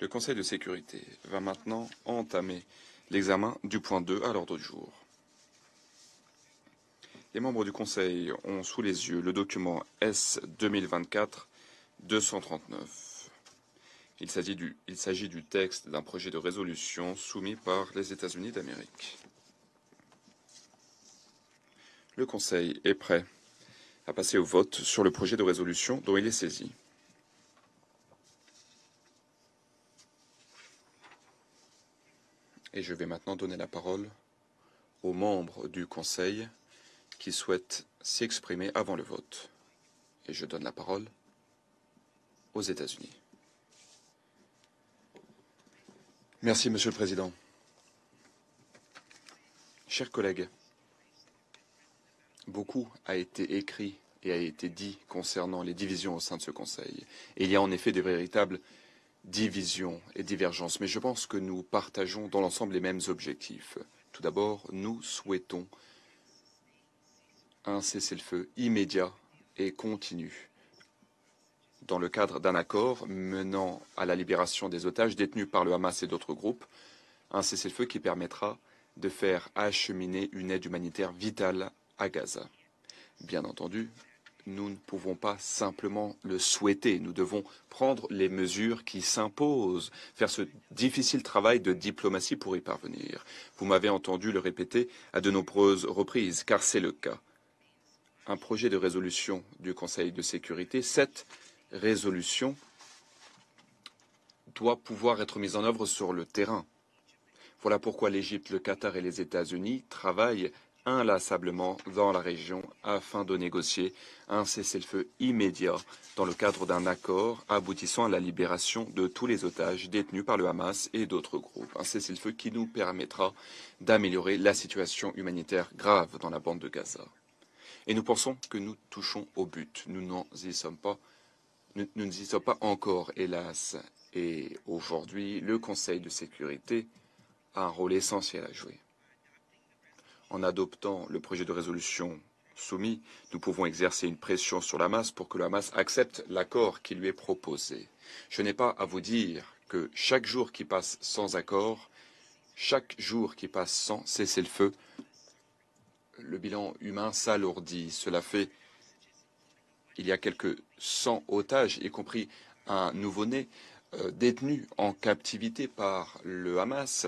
Le Conseil de sécurité va maintenant entamer l'examen du point 2 à l'ordre du jour. Les membres du Conseil ont sous les yeux le document S 2024-239. Il s'agit du texte d'un projet de résolution soumis par les États-Unis d'Amérique. Le Conseil est prêt à passer au vote sur le projet de résolution dont il est saisi. Et je vais maintenant donner la parole aux membres du Conseil qui souhaitent s'exprimer avant le vote. Et je donne la parole aux États-Unis. Merci, Monsieur le Président. Chers collègues, beaucoup a été écrit et a été dit concernant les divisions au sein de ce Conseil. Et il y a en effet de véritables divisions et divergences, mais je pense que nous partageons dans l'ensemble les mêmes objectifs. Tout d'abord, nous souhaitons un cessez-le-feu immédiat et continu dans le cadre d'un accord menant à la libération des otages détenus par le Hamas et d'autres groupes, un cessez-le-feu qui permettra de faire acheminer une aide humanitaire vitale à Gaza. Bien entendu, nous ne pouvons pas simplement le souhaiter, nous devons prendre les mesures qui s'imposent, faire ce difficile travail de diplomatie pour y parvenir. Vous m'avez entendu le répéter à de nombreuses reprises, car c'est le cas. Un projet de résolution du Conseil de sécurité, cette résolution doit pouvoir être mise en œuvre sur le terrain. Voilà pourquoi l'Égypte, le Qatar et les États-Unis travaillent inlassablement dans la région afin de négocier un cessez-le-feu immédiat dans le cadre d'un accord aboutissant à la libération de tous les otages détenus par le Hamas et d'autres groupes. Un cessez-le-feu qui nous permettra d'améliorer la situation humanitaire grave dans la bande de Gaza. Et nous pensons que nous touchons au but. Nous n'y sommes pas encore, hélas. Et aujourd'hui, le Conseil de sécurité a un rôle essentiel à jouer. En adoptant le projet de résolution soumis, nous pouvons exercer une pression sur le Hamas pour que le Hamas accepte l'accord qui lui est proposé. Je n'ai pas à vous dire que chaque jour qui passe sans accord, chaque jour qui passe sans cessez-le-feu, le bilan humain s'alourdit. Cela fait, il y a quelques 100 otages, y compris un nouveau-né, détenus en captivité par le Hamas.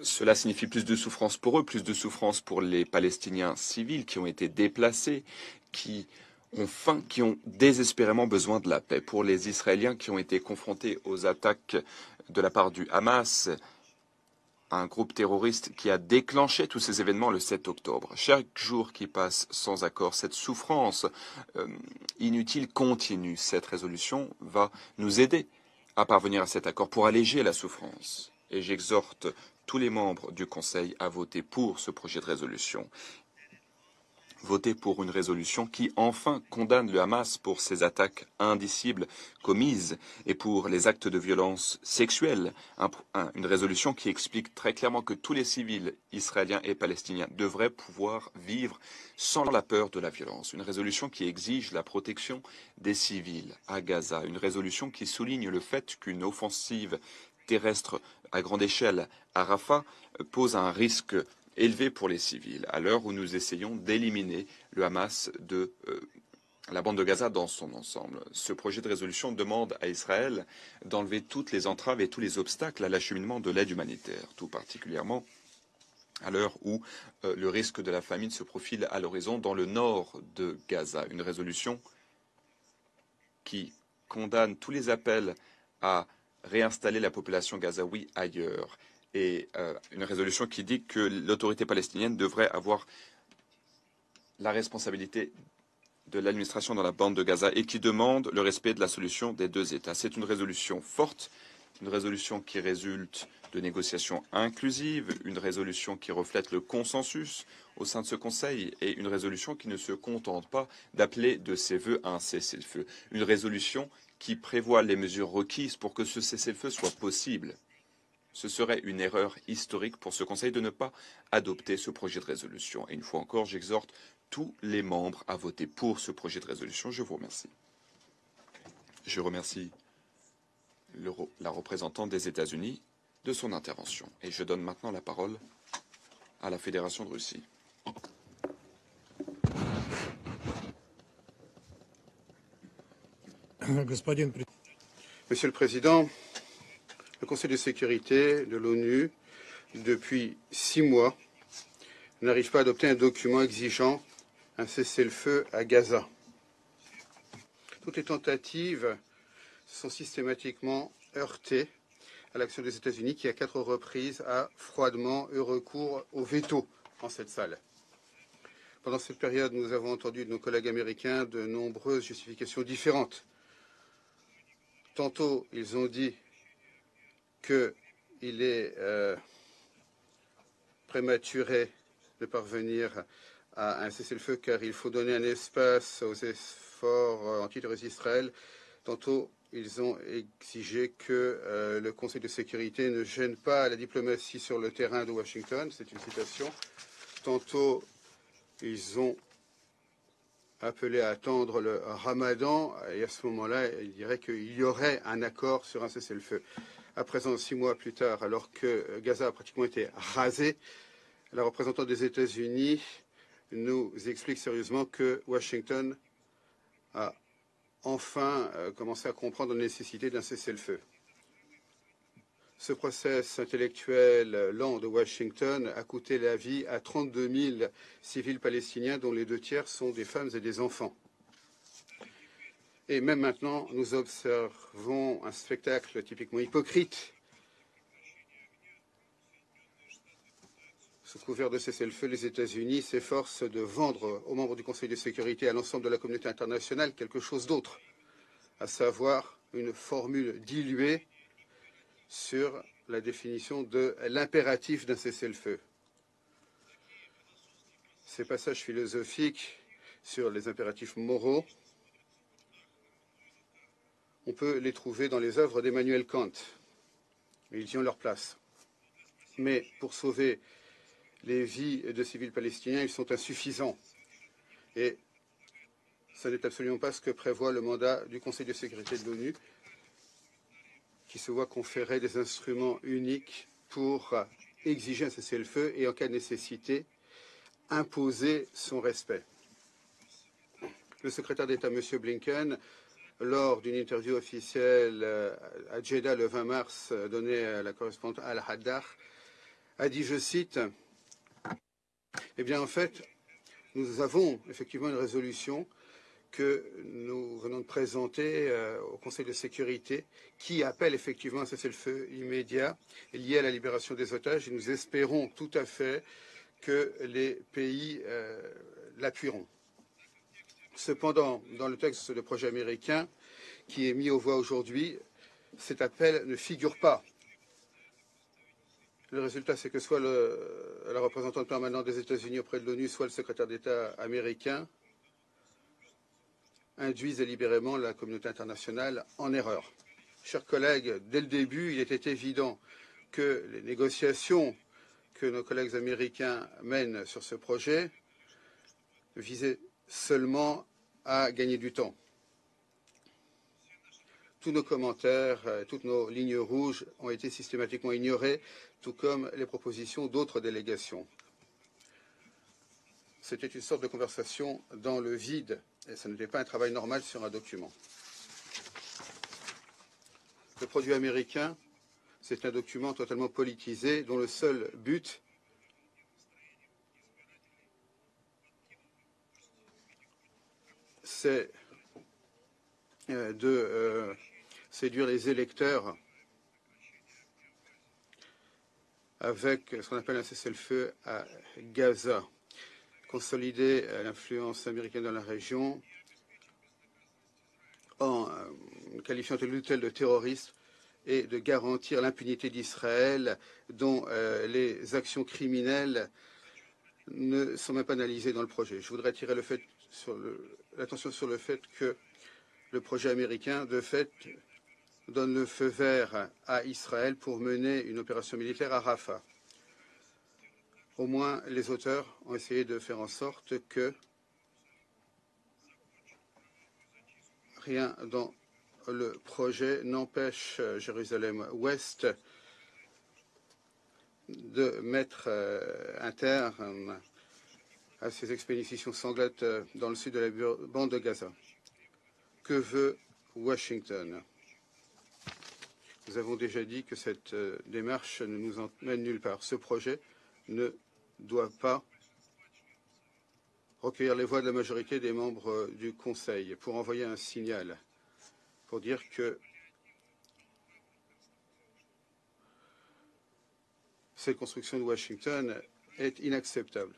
Cela signifie plus de souffrance pour eux, plus de souffrance pour les Palestiniens civils qui ont été déplacés, qui ont faim, qui ont désespérément besoin de la paix. Pour les Israéliens qui ont été confrontés aux attaques de la part du Hamas, un groupe terroriste qui a déclenché tous ces événements le 7 octobre. Chaque jour qui passe sans accord, cette souffrance inutile continue. Cette résolution va nous aider à parvenir à cet accord pour alléger la souffrance. Et j'exhorte tous les membres du Conseil à voter pour ce projet de résolution. Voter pour une résolution qui enfin condamne le Hamas pour ses attaques indicibles commises et pour les actes de violence sexuelle. Une résolution qui explique très clairement que tous les civils israéliens et palestiniens devraient pouvoir vivre sans la peur de la violence. Une résolution qui exige la protection des civils à Gaza. Une résolution qui souligne le fait qu'une offensive terrestre à grande échelle à Rafah pose un risque élevé pour les civils, à l'heure où nous essayons d'éliminer le Hamas de la bande de Gaza dans son ensemble. Ce projet de résolution demande à Israël d'enlever toutes les entraves et tous les obstacles à l'acheminement de l'aide humanitaire, tout particulièrement à l'heure où le risque de la famine se profile à l'horizon dans le nord de Gaza. Une résolution qui condamne tous les appels à réinstaller la population gazaoui ailleurs. Et une résolution qui dit que l'autorité palestinienne devrait avoir la responsabilité de l'administration dans la bande de Gaza et qui demande le respect de la solution des deux États. C'est une résolution forte, une résolution qui résulte de négociations inclusives, une résolution qui reflète le consensus au sein de ce Conseil et une résolution qui ne se contente pas d'appeler de ses vœux à un cessez-le-feu. Une résolution qui prévoit les mesures requises pour que ce cessez-le-feu soit possible. Ce serait une erreur historique pour ce Conseil de ne pas adopter ce projet de résolution. Et une fois encore, j'exhorte tous les membres à voter pour ce projet de résolution. Je vous remercie. Je remercie la représentante des États-Unis de son intervention. Et je donne maintenant la parole à la Fédération de Russie. Monsieur le Président, le Conseil de sécurité de l'ONU, depuis 6 mois, n'arrive pas à adopter un document exigeant un cessez-le-feu à Gaza. Toutes les tentatives sont systématiquement heurtées à l'action des États-Unis qui, à 4 reprises, a froidement eu recours au veto en cette salle. Pendant cette période, nous avons entendu de nos collègues américains de nombreuses justifications différentes. Tantôt, ils ont dit qu'il est prématuré de parvenir à un cessez-le-feu car il faut donner un espace aux efforts antiterroristes d'Israël. Tantôt, ils ont exigé que le Conseil de sécurité ne gêne pas la diplomatie sur le terrain de Washington. C'est une citation. Tantôt, ils ont appelé à attendre le Ramadan et à ce moment-là, ils diraient qu'il y aurait un accord sur un cessez-le-feu. À présent, 6 mois plus tard, alors que Gaza a pratiquement été rasé, la représentante des États-Unis nous explique sérieusement que Washington a enfin commencé à comprendre la nécessité d'un cessez-le-feu. Ce processus intellectuel lent de Washington a coûté la vie à 32 000 civils palestiniens, dont les 2 tiers sont des femmes et des enfants. Et même maintenant, nous observons un spectacle typiquement hypocrite. Sous couvert de cessez-le-feu, les États-Unis s'efforcent de vendre aux membres du Conseil de sécurité et à l'ensemble de la communauté internationale quelque chose d'autre, à savoir une formule diluée sur la définition de l'impératif d'un cessez-le-feu. Ces passages philosophiques sur les impératifs moraux, on peut les trouver dans les œuvres d'Emmanuel Kant, et ils y ont leur place. Mais pour sauver les vies de civils palestiniens, ils sont insuffisants. Et ce n'est absolument pas ce que prévoit le mandat du Conseil de sécurité de l'ONU, qui se voit conférer des instruments uniques pour exiger un cessez-le-feu et, en cas de nécessité, imposer son respect. Le secrétaire d'État, M. Blinken, lors d'une interview officielle à Jeddah le 20 mars donnée à la correspondante Al-Haddad, a dit, je cite, « Eh bien, en fait, nous avons effectivement une résolution que nous venons de présenter au Conseil de sécurité qui appelle effectivement à un cessez-le-feu immédiat lié à la libération des otages et nous espérons tout à fait que les pays l'appuieront. Cependant, dans le texte de projet américain qui est mis aux voix aujourd'hui, cet appel ne figure pas. Le résultat, c'est que soit la représentante permanente des États-Unis auprès de l'ONU, soit le secrétaire d'État américain induisent délibérément la communauté internationale en erreur. Chers collègues, dès le début, il était évident que les négociations que nos collègues américains mènent sur ce projet visaient seulement à gagner du temps. Tous nos commentaires, toutes nos lignes rouges ont été systématiquement ignorées, tout comme les propositions d'autres délégations. C'était une sorte de conversation dans le vide, et ce n'était pas un travail normal sur un document. Le produit américain, c'est un document totalement politisé, dont le seul but c'est de séduire les électeurs avec ce qu'on appelle un cessez-le-feu à Gaza, consolider l'influence américaine dans la région en qualifiant tel ou tel de terroriste et de garantir l'impunité d'Israël dont les actions criminelles ne sont même pas analysées dans le projet. Je voudrais attirer l'attention sur le fait que le projet américain, de fait, donne le feu vert à Israël pour mener une opération militaire à Rafah. Au moins, les auteurs ont essayé de faire en sorte que rien dans le projet n'empêche Jérusalem-Ouest de mettre un terme à ces expéditions sanglantes dans le sud de la bande de Gaza. Que veut Washington? Nous avons déjà dit que cette démarche ne nous emmène nulle part. Ce projet ne doit pas recueillir les voix de la majorité des membres du Conseil pour envoyer un signal, pour dire que cette construction de Washington est inacceptable.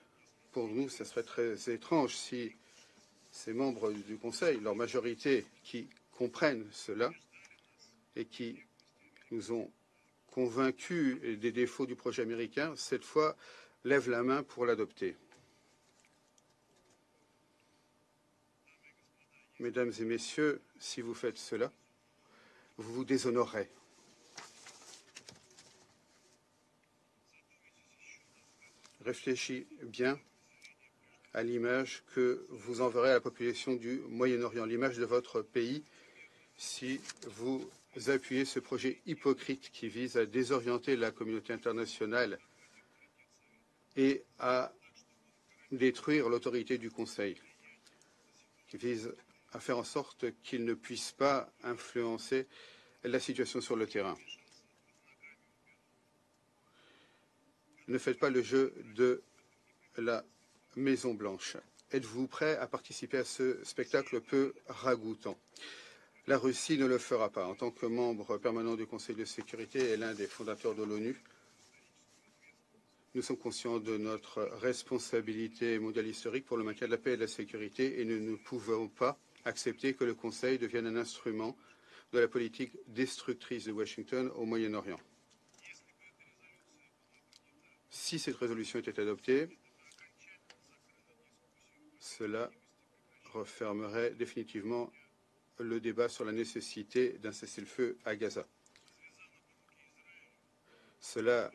Pour nous, ce serait très étrange si ces membres du Conseil, leur majorité, qui comprennent cela et qui nous ont convaincus des défauts du projet américain, cette fois lèvent la main pour l'adopter. Mesdames et messieurs, si vous faites cela, vous vous déshonorerez. Réfléchissez bien à l'image que vous enverrez à la population du Moyen-Orient, l'image de votre pays, si vous appuyez ce projet hypocrite qui vise à désorienter la communauté internationale et à détruire l'autorité du Conseil, qui vise à faire en sorte qu'il ne puisse pas influencer la situation sur le terrain. Ne faites pas le jeu de la Maison-Blanche. Êtes-vous prêt à participer à ce spectacle peu ragoûtant? La Russie ne le fera pas. En tant que membre permanent du Conseil de sécurité et l'un des fondateurs de l'ONU, nous sommes conscients de notre responsabilité mondiale historique pour le maintien de la paix et de la sécurité et nous ne pouvons pas accepter que le Conseil devienne un instrument de la politique destructrice de Washington au Moyen-Orient. Si cette résolution était adoptée, cela refermerait définitivement le débat sur la nécessité d'un cessez-le-feu à Gaza. Cela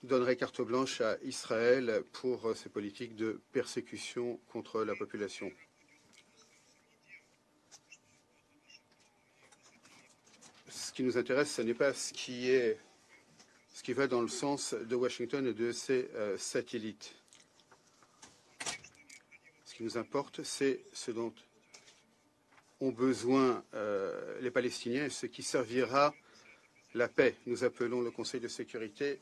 donnerait carte blanche à Israël pour ses politiques de persécution contre la population. Ce qui nous intéresse, ce n'est pas ce qui va dans le sens de Washington et de ses satellites. Ce qui nous importe, c'est ce dont ont besoin les Palestiniens et ce qui servira la paix. Nous appelons le Conseil de sécurité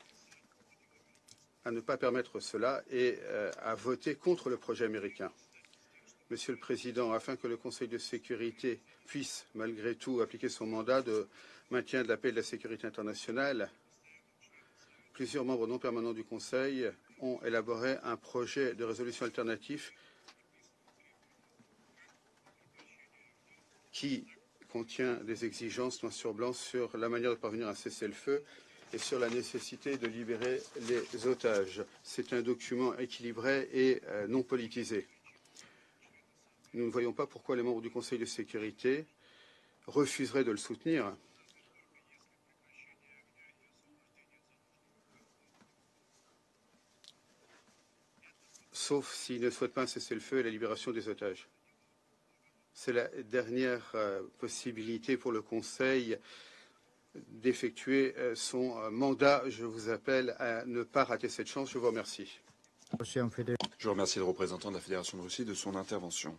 à ne pas permettre cela et à voter contre le projet américain. Monsieur le Président, afin que le Conseil de sécurité puisse malgré tout appliquer son mandat de maintien de la paix et de la sécurité internationale, plusieurs membres non permanents du Conseil ont élaboré un projet de résolution alternatif qui contient des exigences noir sur blanc sur la manière de parvenir à un cessez-le-feu et sur la nécessité de libérer les otages. C'est un document équilibré et non politisé. Nous ne voyons pas pourquoi les membres du Conseil de sécurité refuseraient de le soutenir. Sauf s'ils ne souhaitent pas un cessez-le-feu et la libération des otages. C'est la dernière possibilité pour le Conseil d'effectuer son mandat. Je vous appelle à ne pas rater cette chance. Je vous remercie. Je remercie le représentant de la Fédération de Russie de son intervention.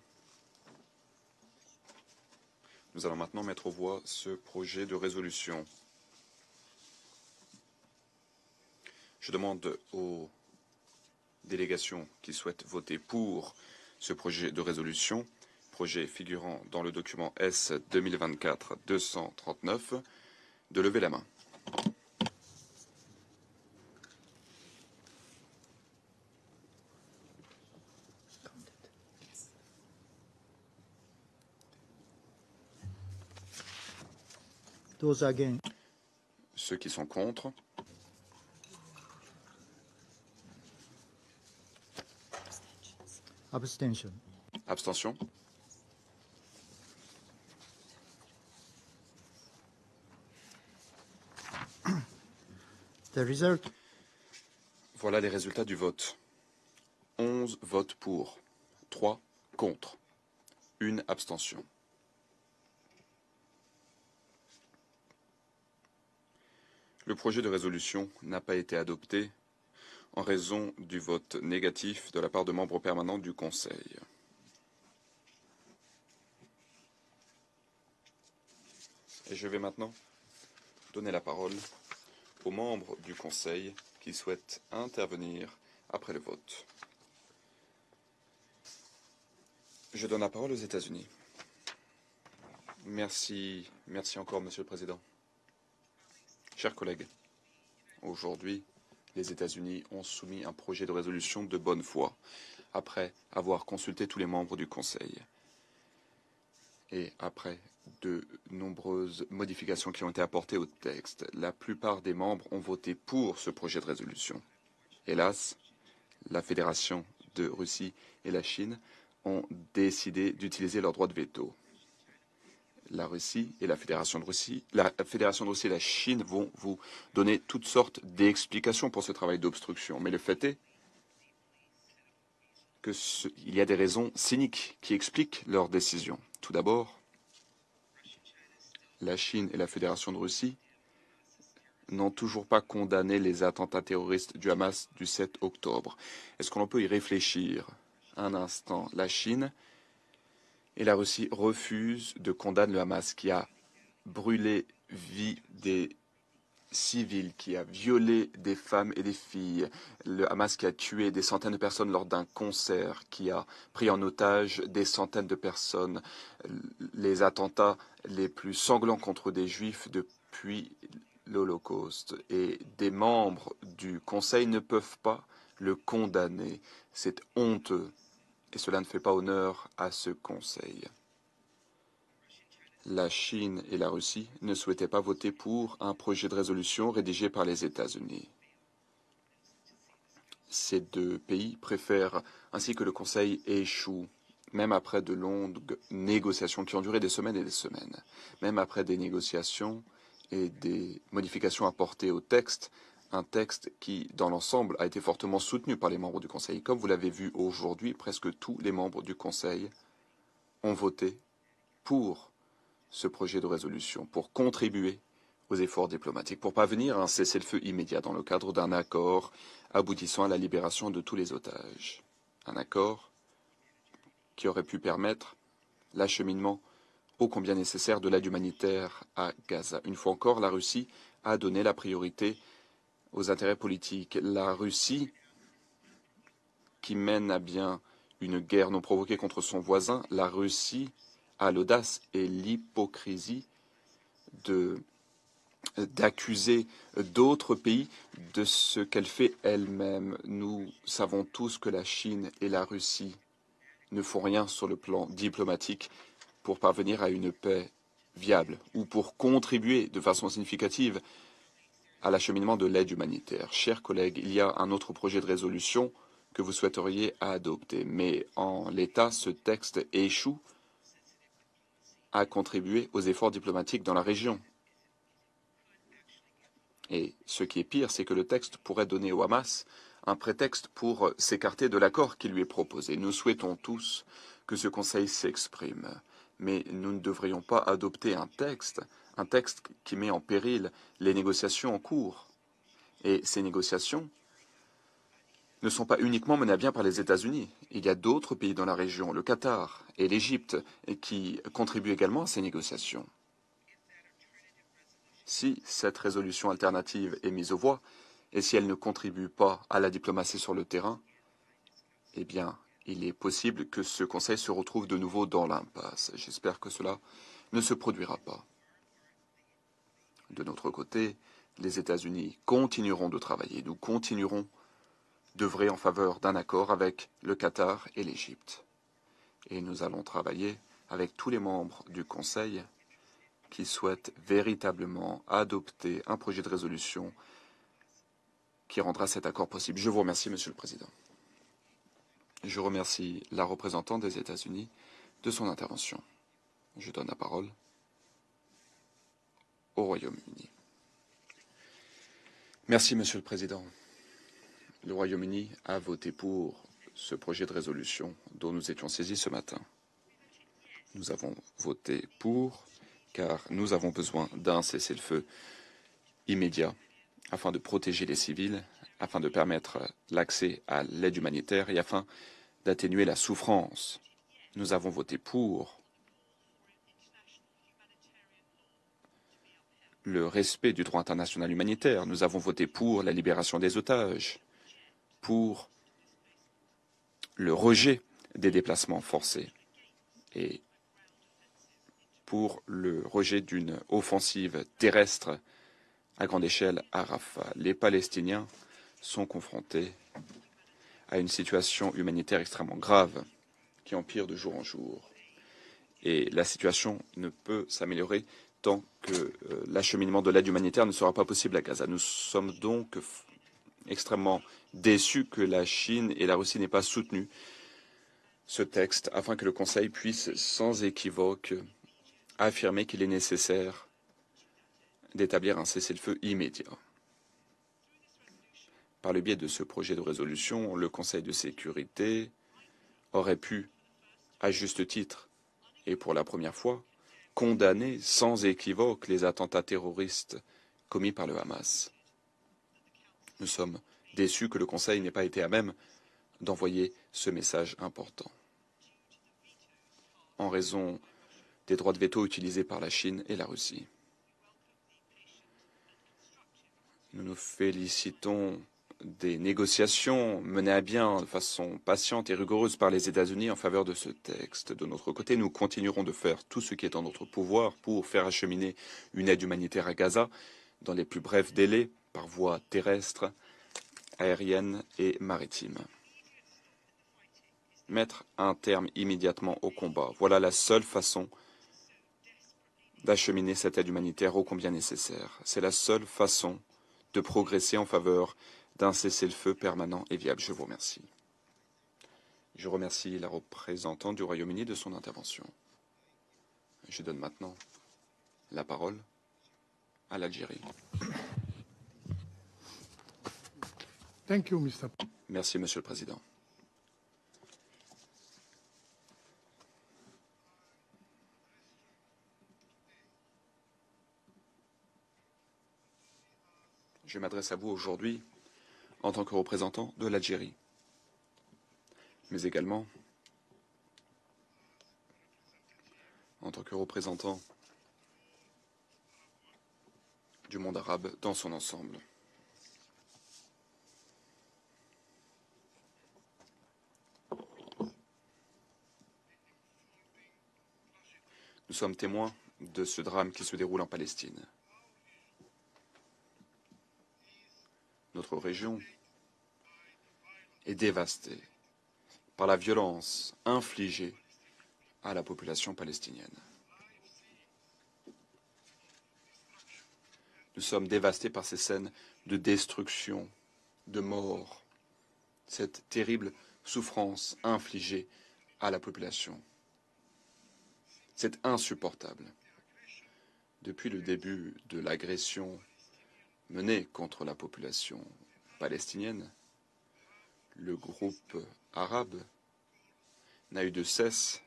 Nous allons maintenant mettre aux voix ce projet de résolution. Je demande aux délégations qui souhaitent voter pour ce projet de résolution, projet figurant dans le document S 2024-239, de lever la main. Ceux qui sont contre. Abstention. Abstention. The result. Voilà les résultats du vote. 11 votes pour, 3 contre, 1 abstention. Le projet de résolution n'a pas été adopté en raison du vote négatif de la part de membres permanents du Conseil. Et je vais maintenant donner la parole aux membres du Conseil qui souhaitent intervenir après le vote. Je donne la parole aux États-Unis. Merci encore, Monsieur le Président. Chers collègues, aujourd'hui, les États-Unis ont soumis un projet de résolution de bonne foi, après avoir consulté tous les membres du Conseil. Et après de nombreuses modifications qui ont été apportées au texte, la plupart des membres ont voté pour ce projet de résolution. Hélas, la Fédération de Russie et la Chine ont décidé d'utiliser leur droit de veto. La Russie et la Fédération de Russie et la Chine vont vous donner toutes sortes d'explications pour ce travail d'obstruction. Mais le fait est qu'il y a des raisons cyniques qui expliquent leur décision. Tout d'abord, la Chine et la Fédération de Russie n'ont toujours pas condamné les attentats terroristes du Hamas du 7 octobre. Est-ce qu'on peut y réfléchir un instant? La Chine et la Russie refusent de condamner le Hamas qui a brûlé vie des civils, qui a violé des femmes et des filles, le Hamas qui a tué des centaines de personnes lors d'un concert, qui a pris en otage des centaines de personnes, les attentats les plus sanglants contre des juifs depuis l'Holocauste. Et des membres du Conseil ne peuvent pas le condamner. C'est honteux. Et cela ne fait pas honneur à ce Conseil. La Chine et la Russie ne souhaitaient pas voter pour un projet de résolution rédigé par les États-Unis. Ces deux pays préfèrent ainsi que le Conseil échoue, même après de longues négociations qui ont duré des semaines et des semaines, même après des négociations et des modifications apportées au texte, un texte qui, dans l'ensemble, a été fortement soutenu par les membres du Conseil. Comme vous l'avez vu aujourd'hui, presque tous les membres du Conseil ont voté pour ce projet de résolution, pour contribuer aux efforts diplomatiques, pour parvenir à un cessez-le-feu immédiat dans le cadre d'un accord aboutissant à la libération de tous les otages. Un accord qui aurait pu permettre l'acheminement ô combien nécessaire de l'aide humanitaire à Gaza. Une fois encore, la Russie a donné la priorité aux intérêts politiques. La Russie, qui mène à bien une guerre non provoquée contre son voisin, la Russie a l'audace et l'hypocrisie d'accuser d'autres pays de ce qu'elle fait elle-même. Nous savons tous que la Chine et la Russie ne font rien sur le plan diplomatique pour parvenir à une paix viable ou pour contribuer de façon significative à l'acheminement de l'aide humanitaire. Chers collègues, il y a un autre projet de résolution que vous souhaiteriez adopter, mais en l'état, ce texte échoue à contribuer aux efforts diplomatiques dans la région. Et ce qui est pire, c'est que le texte pourrait donner au Hamas un prétexte pour s'écarter de l'accord qui lui est proposé. Nous souhaitons tous que ce Conseil s'exprime, mais nous ne devrions pas adopter un texte qui met en péril les négociations en cours. Et ces négociations ne sont pas uniquement menées à bien par les États-Unis. Il y a d'autres pays dans la région, le Qatar et l'Égypte, qui contribuent également à ces négociations. Si cette résolution alternative est mise aux voix, et si elle ne contribue pas à la diplomatie sur le terrain, eh bien, il est possible que ce Conseil se retrouve de nouveau dans l'impasse. J'espère que cela ne se produira pas. De notre côté, les États-Unis continueront de travailler. Nous continuerons d'œuvrer en faveur d'un accord avec le Qatar et l'Égypte. Et nous allons travailler avec tous les membres du Conseil qui souhaitent véritablement adopter un projet de résolution qui rendra cet accord possible. Je vous remercie, Monsieur le Président. Je remercie la représentante des États-Unis de son intervention. Je donne la parole au Royaume-Uni. Merci, Monsieur le Président. Le Royaume-Uni a voté pour ce projet de résolution dont nous étions saisis ce matin. Nous avons voté pour, car nous avons besoin d'un cessez-le-feu immédiat afin de protéger les civils, afin de permettre l'accès à l'aide humanitaire et afin d'atténuer la souffrance. Nous avons voté pour le respect du droit international humanitaire. Nous avons voté pour la libération des otages, pour le rejet des déplacements forcés et pour le rejet d'une offensive terrestre à grande échelle à Rafah. Les Palestiniens sont confrontés à une situation humanitaire extrêmement grave qui empire de jour en jour. Et la situation ne peut s'améliorer tant que l'acheminement de l'aide humanitaire ne sera pas possible à Gaza. Nous sommes donc extrêmement déçus que la Chine et la Russie n'aient pas soutenu ce texte afin que le Conseil puisse sans équivoque affirmer qu'il est nécessaire d'établir un cessez-le-feu immédiat. Par le biais de ce projet de résolution, le Conseil de sécurité aurait pu, à juste titre et pour la première fois, condamner sans équivoque les attentats terroristes commis par le Hamas. Nous sommes déçus que le Conseil n'ait pas été à même d'envoyer ce message important. En raison des droits de veto utilisés par la Chine et la Russie. Nous nous félicitons des négociations menées à bien de façon patiente et rigoureuse par les États-Unis en faveur de ce texte. De notre côté, nous continuerons de faire tout ce qui est en notre pouvoir pour faire acheminer une aide humanitaire à Gaza dans les plus brefs délais par voie terrestre, aérienne et maritime. Mettre un terme immédiatement au combat, voilà la seule façon d'acheminer cette aide humanitaire ô combien nécessaire. C'est la seule façon de progresser en faveur d'un cessez-le-feu permanent et viable. Je vous remercie. Je remercie la représentante du Royaume-Uni de son intervention. Je donne maintenant la parole à l'Algérie. Merci, Monsieur le Président. Je m'adresse à vous aujourd'hui en tant que représentant de l'Algérie, mais également en tant que représentant du monde arabe dans son ensemble. Nous sommes témoins de ce drame qui se déroule en Palestine. Notre région est dévastée par la violence infligée à la population palestinienne. Nous sommes dévastés par ces scènes de destruction, de mort, cette terrible souffrance infligée à la population. C'est insupportable. Depuis le début de l'agression menée contre la population palestinienne, le groupe arabe n'a eu de cesse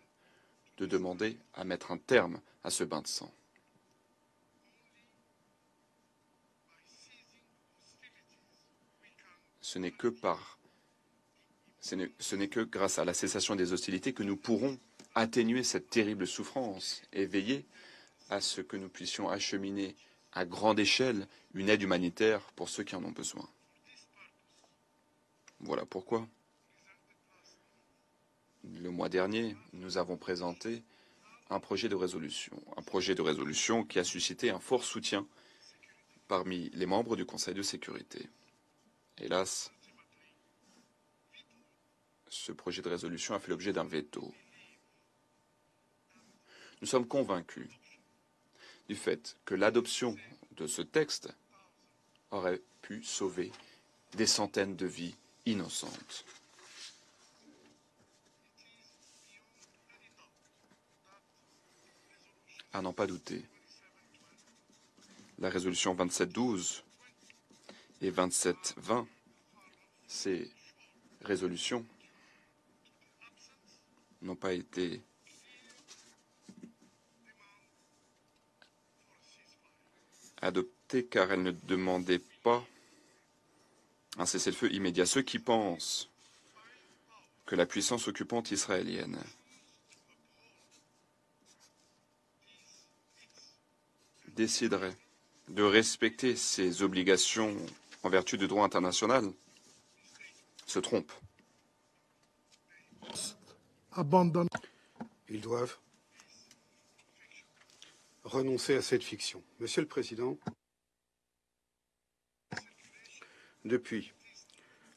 de demander à mettre un terme à ce bain de sang. Ce n'est que grâce à la cessation des hostilités que nous pourrons atténuer cette terrible souffrance et veiller à ce que nous puissions acheminer à grande échelle une aide humanitaire pour ceux qui en ont besoin. Voilà pourquoi, le mois dernier, nous avons présenté un projet de résolution qui a suscité un fort soutien parmi les membres du Conseil de sécurité. Hélas, ce projet de résolution a fait l'objet d'un veto. Nous sommes convaincus du fait que l'adoption de ce texte aurait pu sauver des centaines de vies innocentes. À n'en pas douter, la résolution 2712 et 2720, ces résolutions n'ont pas été adoptées car elles ne demandaient pas un cessez-le-feu immédiat. Ceux qui pensent que la puissance occupante israélienne déciderait de respecter ses obligations en vertu du droit international se trompent. Ils doivent renoncer à cette fiction. Monsieur le Président, depuis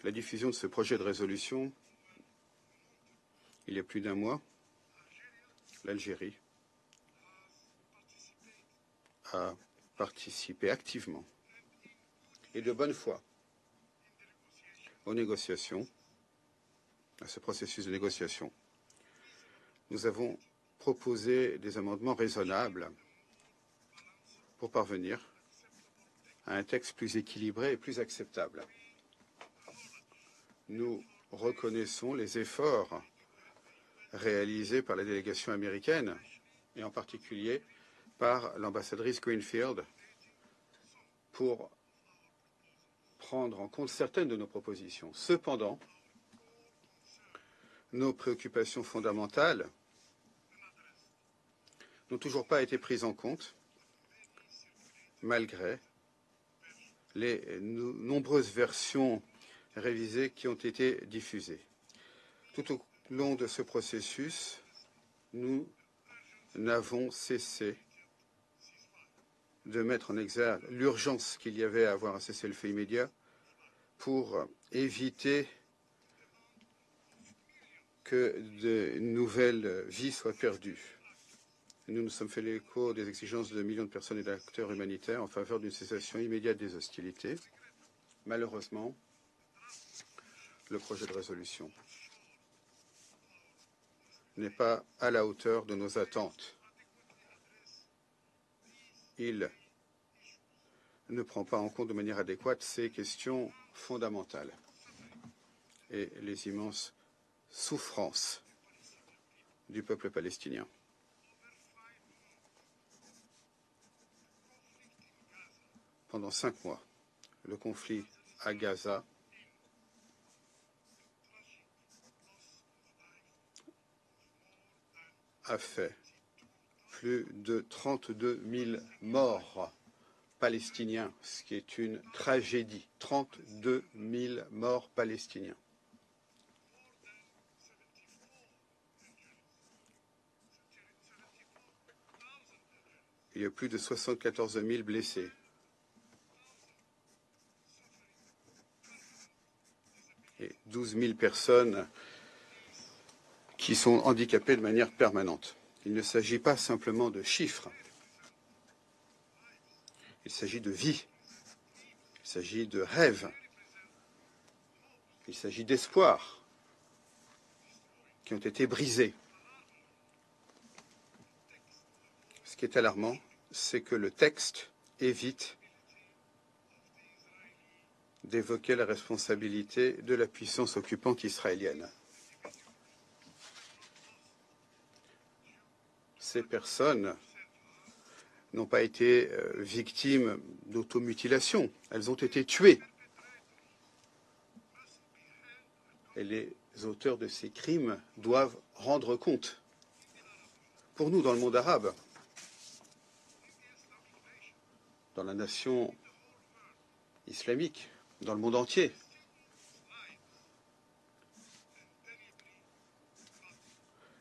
la diffusion de ce projet de résolution, il y a plus d'un mois, l'Algérie a participé activement et de bonne foi aux négociations, à ce processus de négociation. Nous avons proposé des amendements raisonnables pour parvenir à un texte plus équilibré et plus acceptable. Nous reconnaissons les efforts réalisés par la délégation américaine et en particulier par l'ambassadrice Greenfield pour prendre en compte certaines de nos propositions. Cependant, nos préoccupations fondamentales n'ont toujours pas été prises en compte malgré les nombreuses versions révisées qui ont été diffusées. Tout au long de ce processus, nous n'avons cessé de mettre en exergue l'urgence qu'il y avait à avoir un cessez-le-feu immédiat pour éviter que de nouvelles vies soient perdues. Nous nous sommes fait l'écho des exigences de millions de personnes et d'acteurs humanitaires en faveur d'une cessation immédiate des hostilités. Malheureusement, le projet de résolution n'est pas à la hauteur de nos attentes. Il ne prend pas en compte de manière adéquate ces questions fondamentales et les immenses souffrances du peuple palestinien. Pendant 5 mois, le conflit à Gaza a fait plus de 32 000 morts palestiniens, ce qui est une tragédie. 32 000 morts palestiniens. Il y a plus de 74 000 blessés. Et 12 000 personnes qui sont handicapées de manière permanente. Il ne s'agit pas simplement de chiffres. Il s'agit de vie. Il s'agit de rêves. Il s'agit d'espoirs qui ont été brisés. Ce qui est alarmant, c'est que le texte évite d'évoquer la responsabilité de la puissance occupante israélienne. Ces personnes n'ont pas été victimes d'automutilation, elles ont été tuées. Et les auteurs de ces crimes doivent rendre compte. Pour nous, dans le monde arabe, dans la nation islamique, dans le monde entier,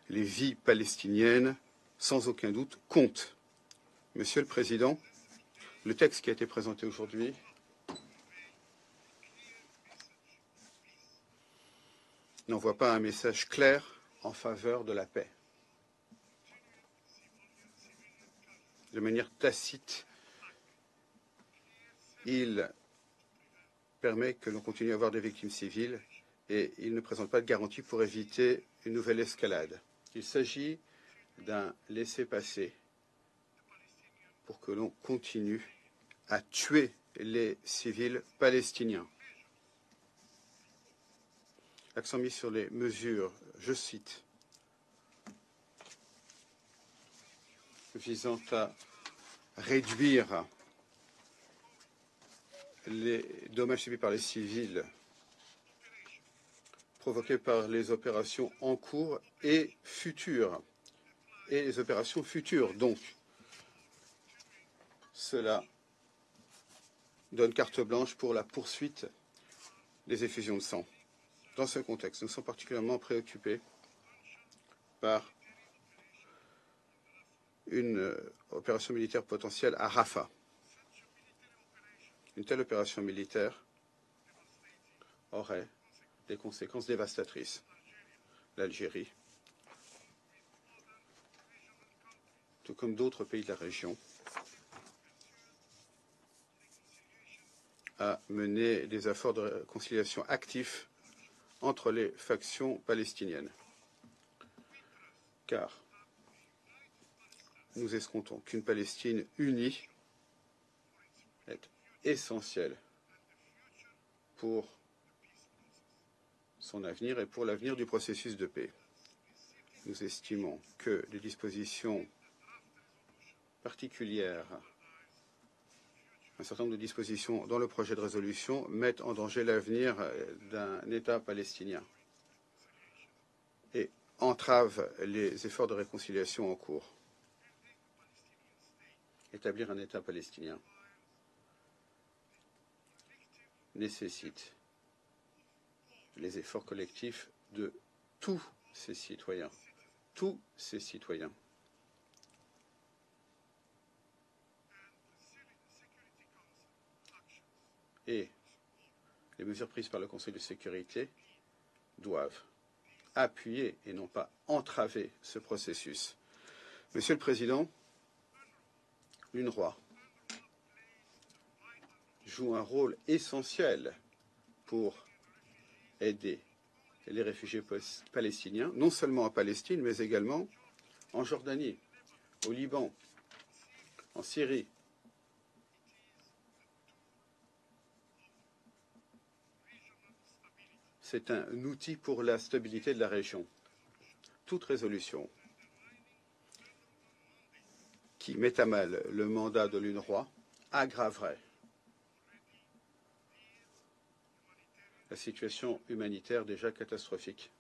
les vies palestiniennes, sans aucun doute, comptent. Monsieur le Président, le texte qui a été présenté aujourd'hui n'envoie pas un message clair en faveur de la paix. De manière tacite, il permet que l'on continue à avoir des victimes civiles et il ne présente pas de garantie pour éviter une nouvelle escalade. Il s'agit d'un laissez-passer pour que l'on continue à tuer les civils palestiniens. L'accent mis sur les mesures, je cite, visant à réduire les dommages subis par les civils provoqués par les opérations en cours et futures, et les opérations futures. Donc, cela donne carte blanche pour la poursuite des effusions de sang. Dans ce contexte, nous sommes particulièrement préoccupés par une opération militaire potentielle à Rafah. Une telle opération militaire aurait des conséquences dévastatrices. L'Algérie, tout comme d'autres pays de la région, a mené des efforts de réconciliation actifs entre les factions palestiniennes. Car nous escomptons qu'une Palestine unie est essentielle pour son avenir et pour l'avenir du processus de paix. Nous estimons que les dispositions particulières, un certain nombre de dispositions dans le projet de résolution mettent en danger l'avenir d'un État palestinien et entravent les efforts de réconciliation en cours. Établir un État palestinien nécessite les efforts collectifs de tous ces citoyens. Tous ces citoyens. Et les mesures prises par le Conseil de sécurité doivent appuyer et non pas entraver ce processus. Monsieur le Président, l'UNRWA joue un rôle essentiel pour aider les réfugiés palestiniens, non seulement en Palestine, mais également en Jordanie, au Liban, en Syrie. C'est un outil pour la stabilité de la région. Toute résolution qui met à mal le mandat de l'UNRWA aggraverait la situation humanitaire déjà catastrophique.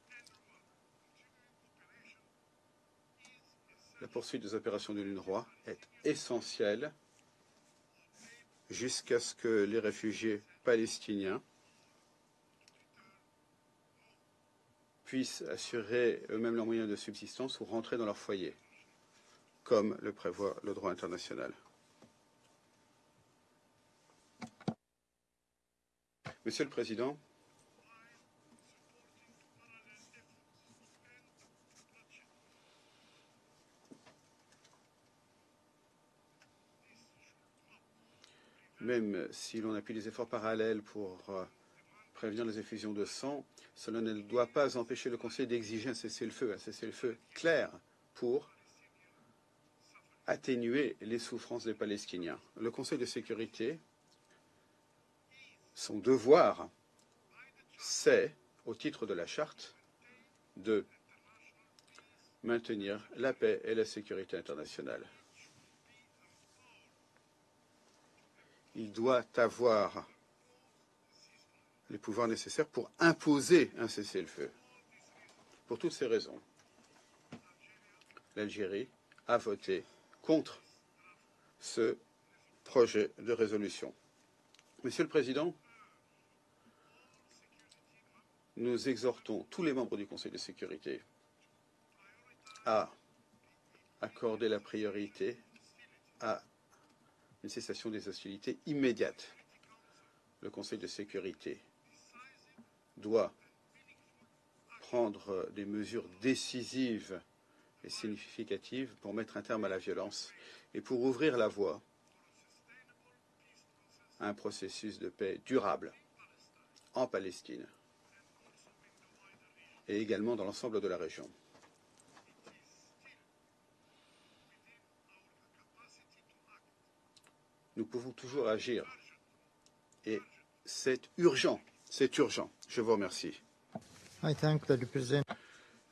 La poursuite des opérations de l'UNRWA est essentielle jusqu'à ce que les réfugiés palestiniens puissent assurer eux-mêmes leurs moyens de subsistance ou rentrer dans leur foyer, comme le prévoit le droit international. Monsieur le Président, même si l'on appuie des efforts parallèles pour prévenir les effusions de sang, cela ne doit pas empêcher le Conseil d'exiger un cessez-le-feu clair pour atténuer les souffrances des Palestiniens. Le Conseil de sécurité, son devoir, c'est, au titre de la charte, de maintenir la paix et la sécurité internationale. Il doit avoir les pouvoirs nécessaires pour imposer un cessez-le-feu. Pour toutes ces raisons, l'Algérie a voté contre ce projet de résolution. Monsieur le Président, nous exhortons tous les membres du Conseil de sécurité à accorder la priorité à une cessation des hostilités immédiate. Le Conseil de sécurité doit prendre des mesures décisives et significatives pour mettre un terme à la violence et pour ouvrir la voie à un processus de paix durable en Palestine et également dans l'ensemble de la région. Nous pouvons toujours agir et c'est urgent. C'est urgent. Je vous remercie.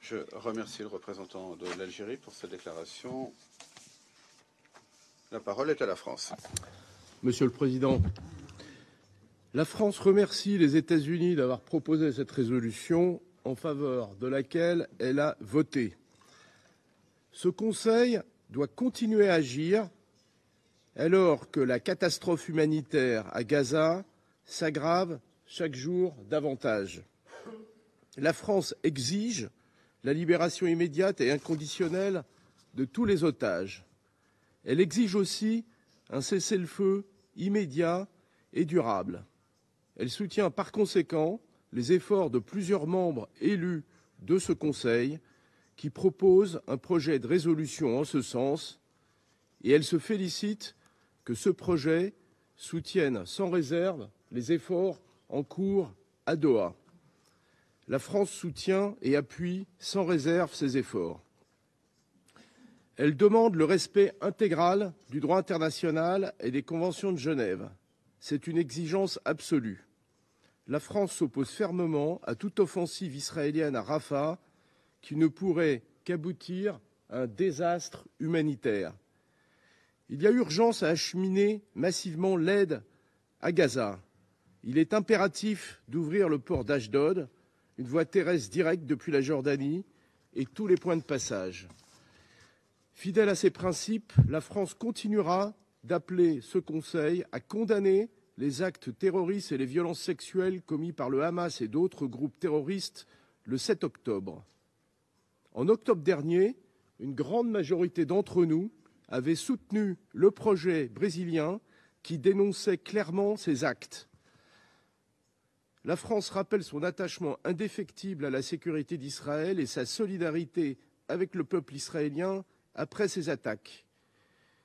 Je remercie le représentant de l'Algérie pour sa déclaration. La parole est à la France. Monsieur le Président, la France remercie les États-Unis d'avoir proposé cette résolution en faveur de laquelle elle a voté. Ce Conseil doit continuer à agir alors que la catastrophe humanitaire à Gaza s'aggrave chaque jour davantage. La France exige la libération immédiate et inconditionnelle de tous les otages. Elle exige aussi un cessez-le-feu immédiat et durable. Elle soutient par conséquent les efforts de plusieurs membres élus de ce Conseil qui proposent un projet de résolution en ce sens et elle se félicite que ce projet soutienne sans réserve les efforts en cours à Doha. La France soutient et appuie sans réserve ces efforts. Elle demande le respect intégral du droit international et des conventions de Genève. C'est une exigence absolue. La France s'oppose fermement à toute offensive israélienne à Rafah qui ne pourrait qu'aboutir à un désastre humanitaire. Il y a urgence à acheminer massivement l'aide à Gaza. Il est impératif d'ouvrir le port d'Ashdod, une voie terrestre directe depuis la Jordanie et tous les points de passage. Fidèle à ces principes, la France continuera d'appeler ce Conseil à condamner les actes terroristes et les violences sexuelles commis par le Hamas et d'autres groupes terroristes le 7 octobre. En octobre dernier, une grande majorité d'entre nous avait soutenu le projet brésilien qui dénonçait clairement ces actes. La France rappelle son attachement indéfectible à la sécurité d'Israël et sa solidarité avec le peuple israélien après ces attaques.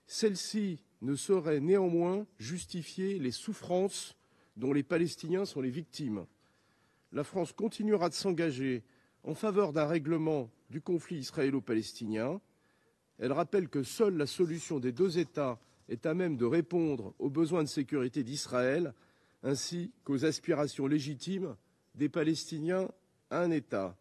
Celle-ci ne saurait néanmoins justifier les souffrances dont les Palestiniens sont les victimes. La France continuera de s'engager en faveur d'un règlement du conflit israélo-palestinien. Elle rappelle que seule la solution des deux États est à même de répondre aux besoins de sécurité d'Israël ainsi qu'aux aspirations légitimes des Palestiniens à un État.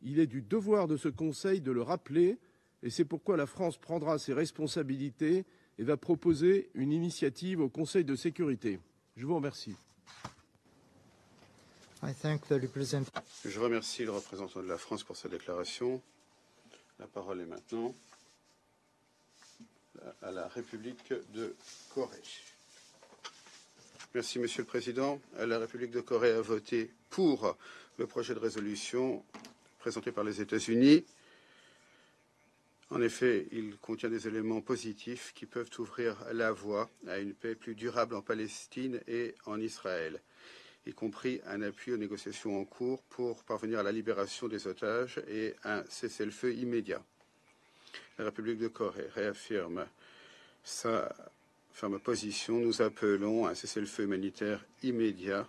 Il est du devoir de ce Conseil de le rappeler et c'est pourquoi la France prendra ses responsabilités et va proposer une initiative au Conseil de sécurité. Je vous remercie. Je remercie le représentant de la France pour sa déclaration. La parole est maintenant à la République de Corée. Merci, Monsieur le Président. La République de Corée a voté pour le projet de résolution présenté par les États-Unis. En effet, il contient des éléments positifs qui peuvent ouvrir la voie à une paix plus durable en Palestine et en Israël, y compris un appui aux négociations en cours pour parvenir à la libération des otages et un cessez-le-feu immédiat. La République de Corée réaffirme sa ferme position. Nous appelons à un cessez-le-feu humanitaire immédiat.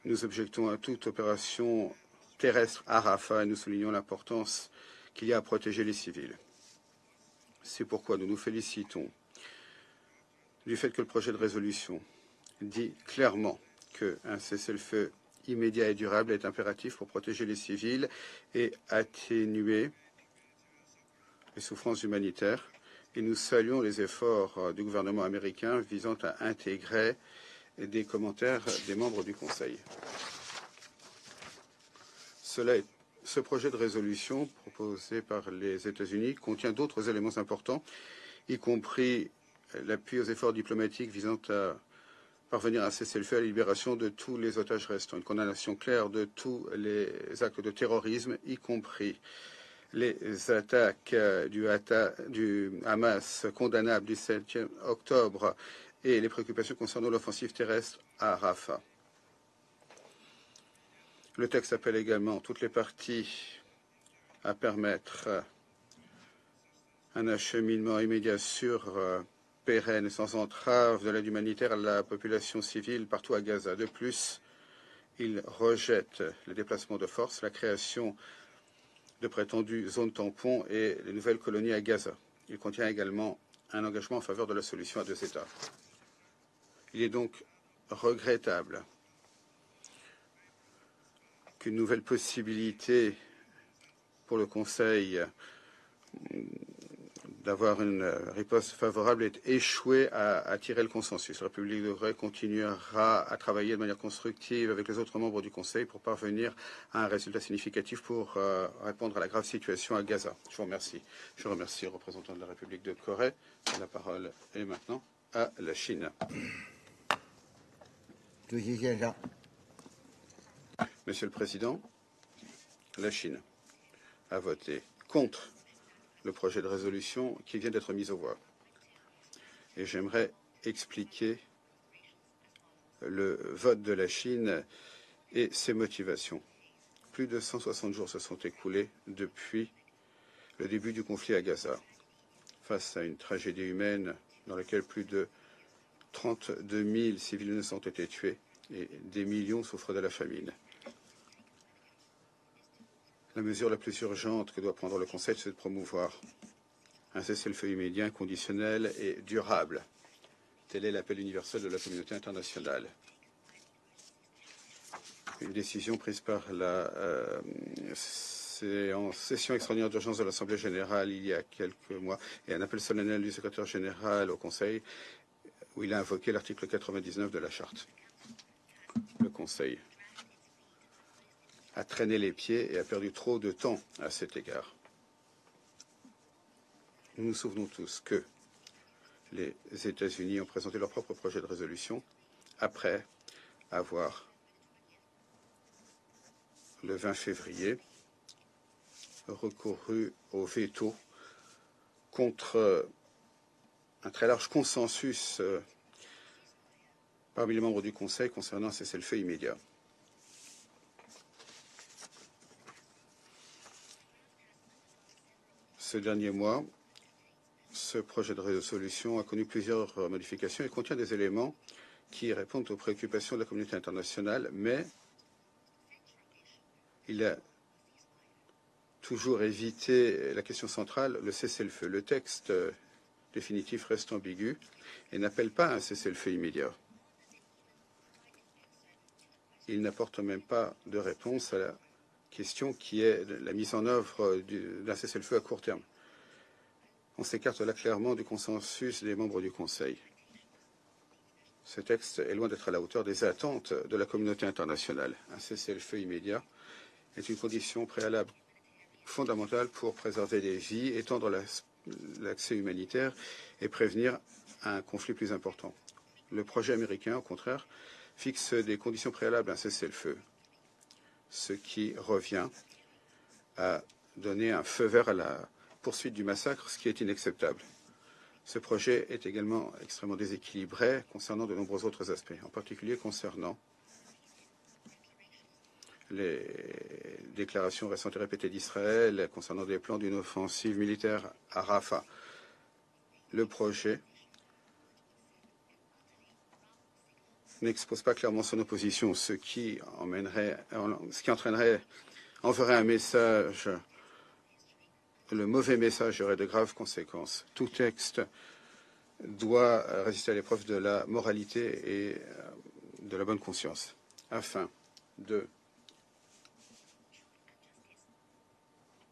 Nous objectons à toute opération terrestre à Rafah et nous soulignons l'importance qu'il y a à protéger les civils. C'est pourquoi nous nous félicitons du fait que le projet de résolution dit clairement qu'un cessez-le-feu immédiat et durable est impératif pour protéger les civils et atténuer les souffrances humanitaires. Et nous saluons les efforts du gouvernement américain visant à intégrer des commentaires des membres du Conseil. Ce projet de résolution proposé par les États-Unis contient d'autres éléments importants, y compris l'appui aux efforts diplomatiques visant à parvenir à cesser le feu à la libération de tous les otages restants, une condamnation claire de tous les actes de terrorisme, y compris les attaques du Hamas condamnables du 7 octobre et les préoccupations concernant l'offensive terrestre à Rafah. Le texte appelle également toutes les parties à permettre un acheminement immédiat sûr, pérenne et sans entrave de l'aide humanitaire à la population civile partout à Gaza. De plus, il rejette les déplacements de force, la création de prétendues zones tampons et les nouvelles colonies à Gaza. Il contient également un engagement en faveur de la solution à deux États. Il est donc regrettable qu'une nouvelle possibilité pour le Conseil d'avoir une riposte favorable ait échoué à tirer le consensus. La République de Corée continuera à travailler de manière constructive avec les autres membres du Conseil pour parvenir à un résultat significatif pour répondre à la grave situation à Gaza. Je vous remercie. Je remercie le représentant de la République de Corée. La parole est maintenant à la Chine. Monsieur le Président, la Chine a voté contre le projet de résolution qui vient d'être mis aux voix. Et j'aimerais expliquer le vote de la Chine et ses motivations. Plus de 160 jours se sont écoulés depuis le début du conflit à Gaza, face à une tragédie humaine dans laquelle plus de 32 000 civils innocents ont été tués et des millions souffrent de la famine. La mesure la plus urgente que doit prendre le Conseil, c'est de promouvoir un cessez-le-feu immédiat, inconditionnel et durable. Tel est l'appel universel de la communauté internationale. Une décision prise par la session extraordinaire d'urgence de l'Assemblée générale il y a quelques mois et un appel solennel du secrétaire général au Conseil où il a invoqué l'article 99 de la Charte. Le Conseil a traîné les pieds et a perdu trop de temps à cet égard. Nous nous souvenons tous que les États-Unis ont présenté leur propre projet de résolution après avoir, le 20 février, recouru au veto contre un très large consensus parmi les membres du Conseil concernant un cessez-le-feu immédiat. Ce dernier mois, ce projet de résolution a connu plusieurs modifications et contient des éléments qui répondent aux préoccupations de la communauté internationale, mais il a toujours évité la question centrale, le cessez-le-feu. Le texte définitif reste ambigu et n'appelle pas à un cessez-le-feu immédiat. Il n'apporte même pas de réponse à la question qui est la mise en œuvre d'un cessez-le-feu à court terme. On s'écarte là clairement du consensus des membres du Conseil. Ce texte est loin d'être à la hauteur des attentes de la communauté internationale. Un cessez-le-feu immédiat est une condition préalable fondamentale pour préserver des vies, étendre l'accès humanitaire et prévenir un conflit plus important. Le projet américain, au contraire, fixe des conditions préalables à un cessez-le-feu, ce qui revient à donner un feu vert à la poursuite du massacre, ce qui est inacceptable. Ce projet est également extrêmement déséquilibré concernant de nombreux autres aspects, en particulier concernant les déclarations récentes et répétées d'Israël concernant des plans d'une offensive militaire à Rafah. Le projet n'expose pas clairement son opposition, ce qui enverrait un message. Le mauvais message aurait de graves conséquences. Tout texte doit résister à l'épreuve de la moralité et de la bonne conscience, afin de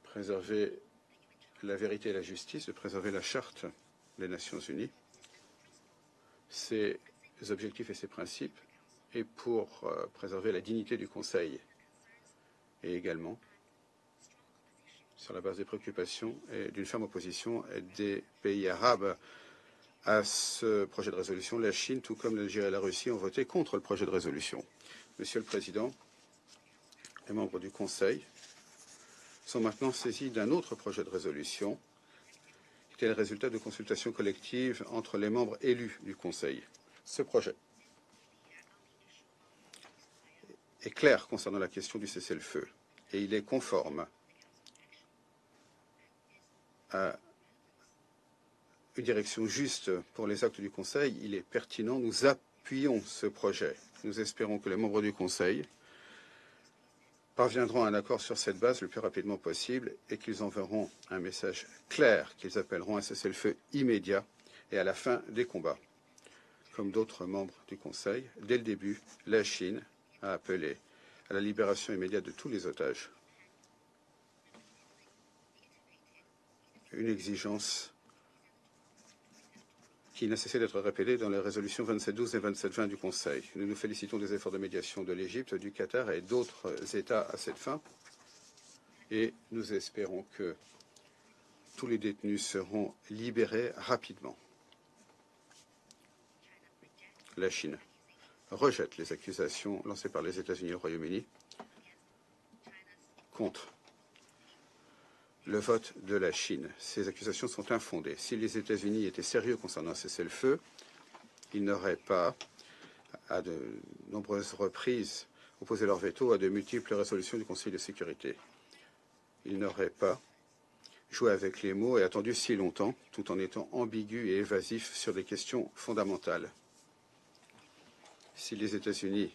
préserver la vérité et la justice, de préserver la Charte des Nations Unies, ses objectifs et ses principes, et pour préserver la dignité du Conseil, et également sur la base des préoccupations et d'une ferme opposition des pays arabes à ce projet de résolution. La Chine, tout comme l'Algérie et la Russie, ont voté contre le projet de résolution. Monsieur le Président, les membres du Conseil sont maintenant saisis d'un autre projet de résolution qui était le résultat de consultations collectives entre les membres élus du Conseil. Ce projet est clair concernant la question du cessez-le-feu et il est conforme à une direction juste pour les actes du Conseil. Il est pertinent. Nous appuyons ce projet. Nous espérons que les membres du Conseil parviendront à un accord sur cette base le plus rapidement possible et qu'ils enverront un message clair qu'ils appelleront à un cessez-le-feu immédiat et à la fin des combats. Comme d'autres membres du Conseil, dès le début, la Chine a appelé à la libération immédiate de tous les otages. Une exigence qui n'a cessé d'être répété dans les résolutions 2712 et 2720 du Conseil. Nous nous félicitons des efforts de médiation de l'Égypte, du Qatar et d'autres États à cette fin, et nous espérons que tous les détenus seront libérés rapidement. La Chine rejette les accusations lancées par les États-Unis et le Royaume-Uni contre le vote de la Chine. Ces accusations sont infondées. Si les États-Unis étaient sérieux concernant un cessez-le-feu, ils n'auraient pas, à de nombreuses reprises, opposé leur veto à de multiples résolutions du Conseil de sécurité. Ils n'auraient pas joué avec les mots et attendu si longtemps, tout en étant ambigus et évasifs sur des questions fondamentales. Si les États-Unis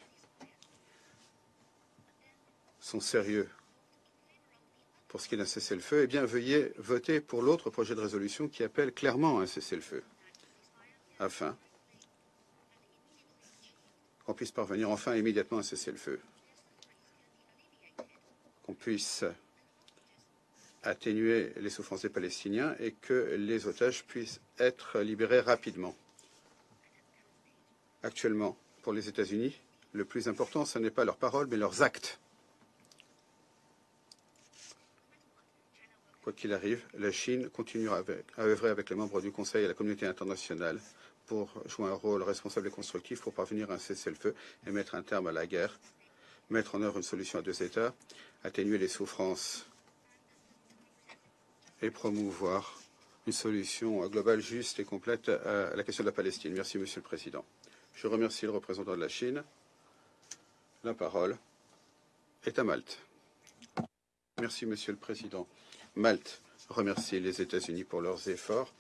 sont sérieux pour ce qui est d'un cessez-le-feu, eh bien, veuillez voter pour l'autre projet de résolution qui appelle clairement un cessez-le-feu, afin qu'on puisse parvenir enfin immédiatement à un cessez-le-feu, qu'on puisse atténuer les souffrances des Palestiniens et que les otages puissent être libérés rapidement. Actuellement, pour les États-Unis, le plus important, ce n'est pas leurs paroles, mais leurs actes. Quoi qu'il arrive, la Chine continuera à œuvrer avec les membres du Conseil et la communauté internationale pour jouer un rôle responsable et constructif pour parvenir à un cessez-le-feu et mettre un terme à la guerre, mettre en œuvre une solution à deux États, atténuer les souffrances et promouvoir une solution globale, juste et complète à la question de la Palestine. Merci, Monsieur le Président. Je remercie le représentant de la Chine. La parole est à Malte. Merci, Monsieur le Président. Malte remercie les États-Unis pour leurs efforts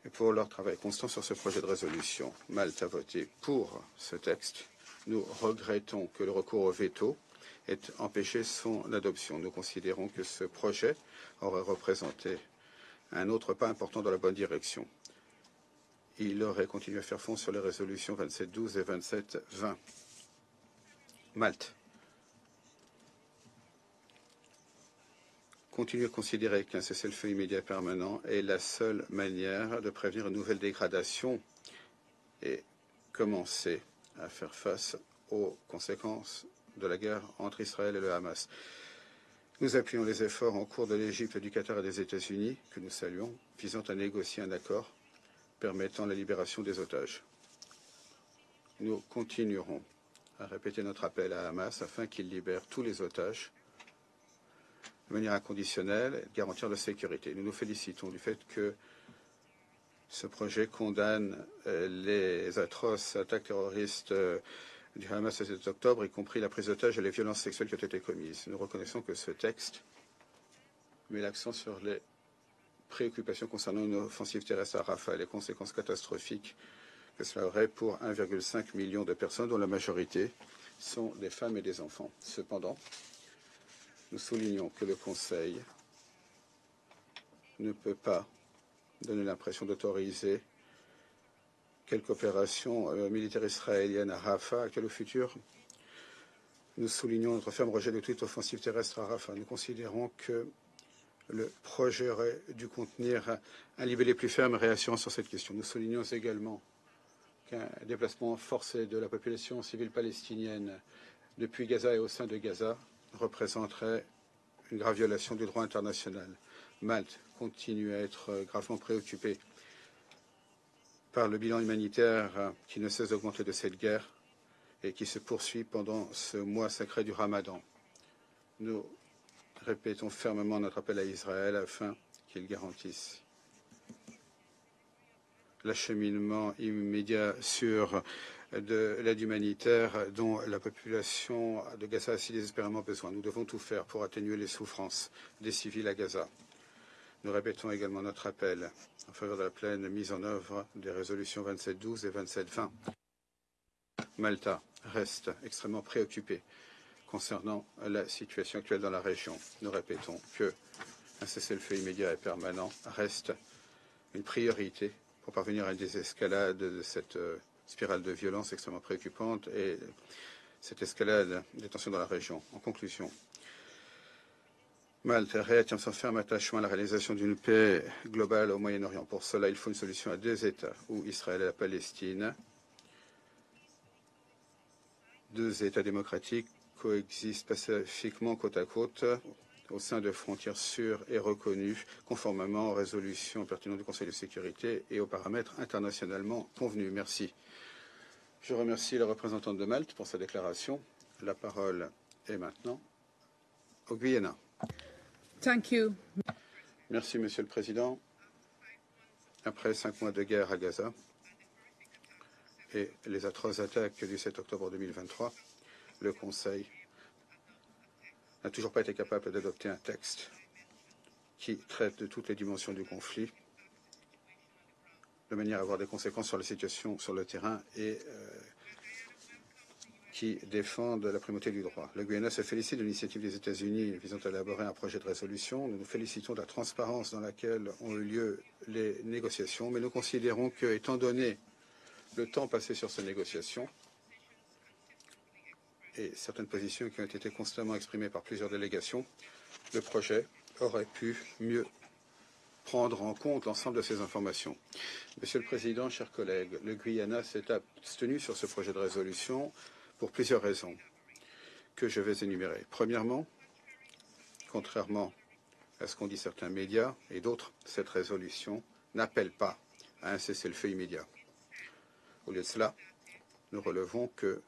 et pour leur travail constant sur ce projet de résolution. Malte a voté pour ce texte. Nous regrettons que le recours au veto ait empêché son adoption. Nous considérons que ce projet aurait représenté un autre pas important dans la bonne direction. Il aurait continué à faire fond sur les résolutions 2712 et 2720. Malte continue à considérer qu'un cessez-le-feu immédiat permanent est la seule manière de prévenir une nouvelle dégradation et commencer à faire face aux conséquences de la guerre entre Israël et le Hamas. Nous appuyons les efforts en cours de l'Égypte, du Qatar et des États-Unis, que nous saluons, visant à négocier un accord permettant la libération des otages. Nous continuerons à répéter notre appel à Hamas afin qu'il libère tous les otages de manière inconditionnelle et de garantir la sécurité. Nous nous félicitons du fait que ce projet condamne les atroces attaques terroristes du Hamas le 7 octobre, y compris la prise d'otages et les violences sexuelles qui ont été commises. Nous reconnaissons que ce texte met l'accent sur les préoccupations concernant une offensive terrestre à Rafah et les conséquences catastrophiques que cela aurait pour 1,5 million de personnes, dont la majorité sont des femmes et des enfants. Cependant, nous soulignons que le Conseil ne peut pas donner l'impression d'autoriser quelque opération militaire israélienne à Rafah, actuelle ou future. Nous soulignons notre ferme rejet de toute offensive terrestre à Rafah. Nous considérons que le projet aurait dû contenir un libellé plus ferme et réassurant sur cette question. Nous soulignons également qu'un déplacement forcé de la population civile palestinienne depuis Gaza et au sein de Gaza représenterait une grave violation du droit international. Malte continue à être gravement préoccupée par le bilan humanitaire qui ne cesse d'augmenter de cette guerre et qui se poursuit pendant ce mois sacré du Ramadan. Nous répétons fermement notre appel à Israël afin qu'il garantisse l'acheminement immédiat sur de l'aide humanitaire dont la population de Gaza a si désespérément besoin. Nous devons tout faire pour atténuer les souffrances des civils à Gaza. Nous répétons également notre appel en faveur de la pleine mise en œuvre des résolutions 2712 et 2720. Malta reste extrêmement préoccupée concernant la situation actuelle dans la région. Nous répétons qu'un cessez-le-feu immédiat et permanent reste une priorité pour parvenir à une désescalade de cette spirale de violence extrêmement préoccupante et cette escalade des tensions dans la région. En conclusion, Malte réaffirme son ferme attachement à la réalisation d'une paix globale au Moyen-Orient. Pour cela, il faut une solution à deux États, où Israël et la Palestine, deux États démocratiques, coexistent pacifiquement côte à côte au sein de frontières sûres et reconnues, conformément aux résolutions pertinentes du Conseil de sécurité et aux paramètres internationalement convenus. Merci. Je remercie le représentant de Malte pour sa déclaration. La parole est maintenant au Guyana. Thank you. Merci, Monsieur le Président. Après 5 mois de guerre à Gaza et les atroces attaques du 7 octobre 2023, le Conseil n'a toujours pas été capable d'adopter un texte qui traite de toutes les dimensions du conflit, de manière à avoir des conséquences sur la situation sur le terrain et qui défendent la primauté du droit. Le Guyana se félicite de l'initiative des États-Unis visant à élaborer un projet de résolution. Nous nous félicitons de la transparence dans laquelle ont eu lieu les négociations, mais nous considérons que, étant donné le temps passé sur ces négociations et certaines positions qui ont été constamment exprimées par plusieurs délégations, le projet aurait pu mieux prendre en compte l'ensemble de ces informations. Monsieur le Président, chers collègues, le Guyana s'est abstenu sur ce projet de résolution pour plusieurs raisons que je vais énumérer. Premièrement, contrairement à ce qu'ont dit certains médias et d'autres, cette résolution n'appelle pas à un cessez-le-feu immédiat. Au lieu de cela, nous relevons que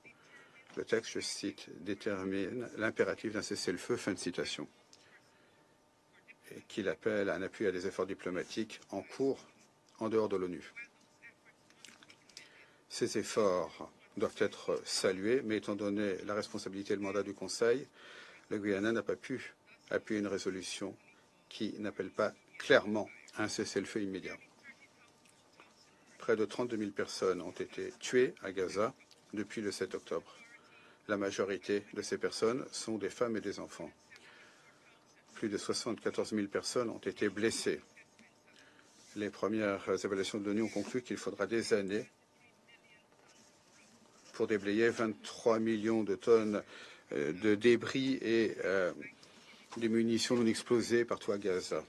le texte, je cite, détermine l'impératif d'un cessez-le-feu, fin de citation, et qu'il appelle à un appui à des efforts diplomatiques en cours en dehors de l'ONU. Ces efforts doivent être salués, mais étant donné la responsabilité et le mandat du Conseil, le Guyana n'a pas pu appuyer une résolution qui n'appelle pas clairement à un cessez-le-feu immédiat. Près de 32 000 personnes ont été tuées à Gaza depuis le 7 octobre. La majorité de ces personnes sont des femmes et des enfants. Plus de 74 000 personnes ont été blessées. Les premières évaluations de l'ONU ont conclu qu'il faudra des années pour déblayer 23 millions de tonnes de débris et des munitions non explosées partout à Gaza.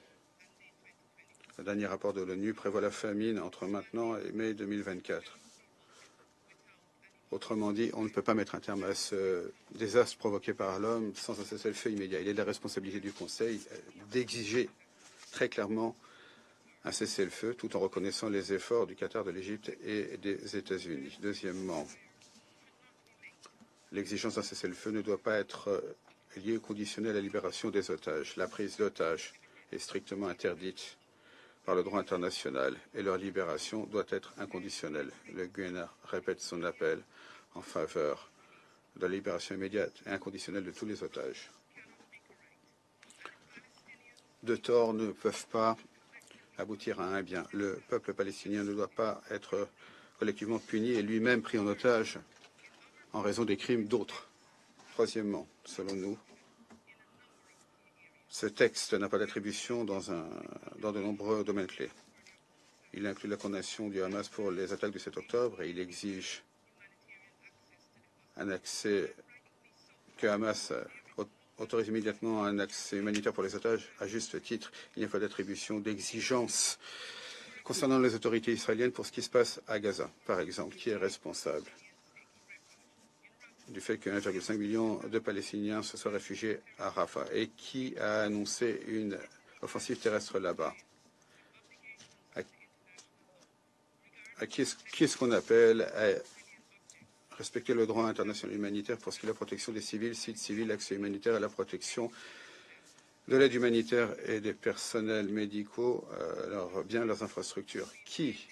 Le dernier rapport de l'ONU prévoit la famine entre maintenant et mai 2024. Autrement dit, on ne peut pas mettre un terme à ce désastre provoqué par l'homme sans un cessez-le-feu immédiat. Il est de la responsabilité du Conseil d'exiger très clairement un cessez-le-feu tout en reconnaissant les efforts du Qatar, de l'Égypte et des États-Unis. Deuxièmement, l'exigence d'un cessez-le-feu ne doit pas être liée ou conditionnée à la libération des otages. La prise d'otages est strictement interdite par le droit international et leur libération doit être inconditionnelle. Le Guyana répète son appel en faveur de la libération immédiate et inconditionnelle de tous les otages. Deux torts ne peuvent pas aboutir à un bien. Le peuple palestinien ne doit pas être collectivement puni et lui-même pris en otage en raison des crimes d'autres. Troisièmement, selon nous, ce texte n'a pas d'attribution dans de nombreux domaines clés. Il inclut la condamnation du Hamas pour les attaques du 7 octobre et il exige un accès que Hamas autorise immédiatement un accès humanitaire pour les otages. À juste titre, il n'y a pas d'attribution d'exigence concernant les autorités israéliennes pour ce qui se passe à Gaza, par exemple. Qui est responsable du fait que 1,5 million de Palestiniens se soient réfugiés à Rafah et qui a annoncé une offensive terrestre là-bas? À qui est-ce qu'on appelle à respecter le droit international humanitaire pour ce qui est de la protection des civils, sites civils, l'accès humanitaire et la protection de l'aide humanitaire et des personnels médicaux, leurs biens, leurs infrastructures? Qui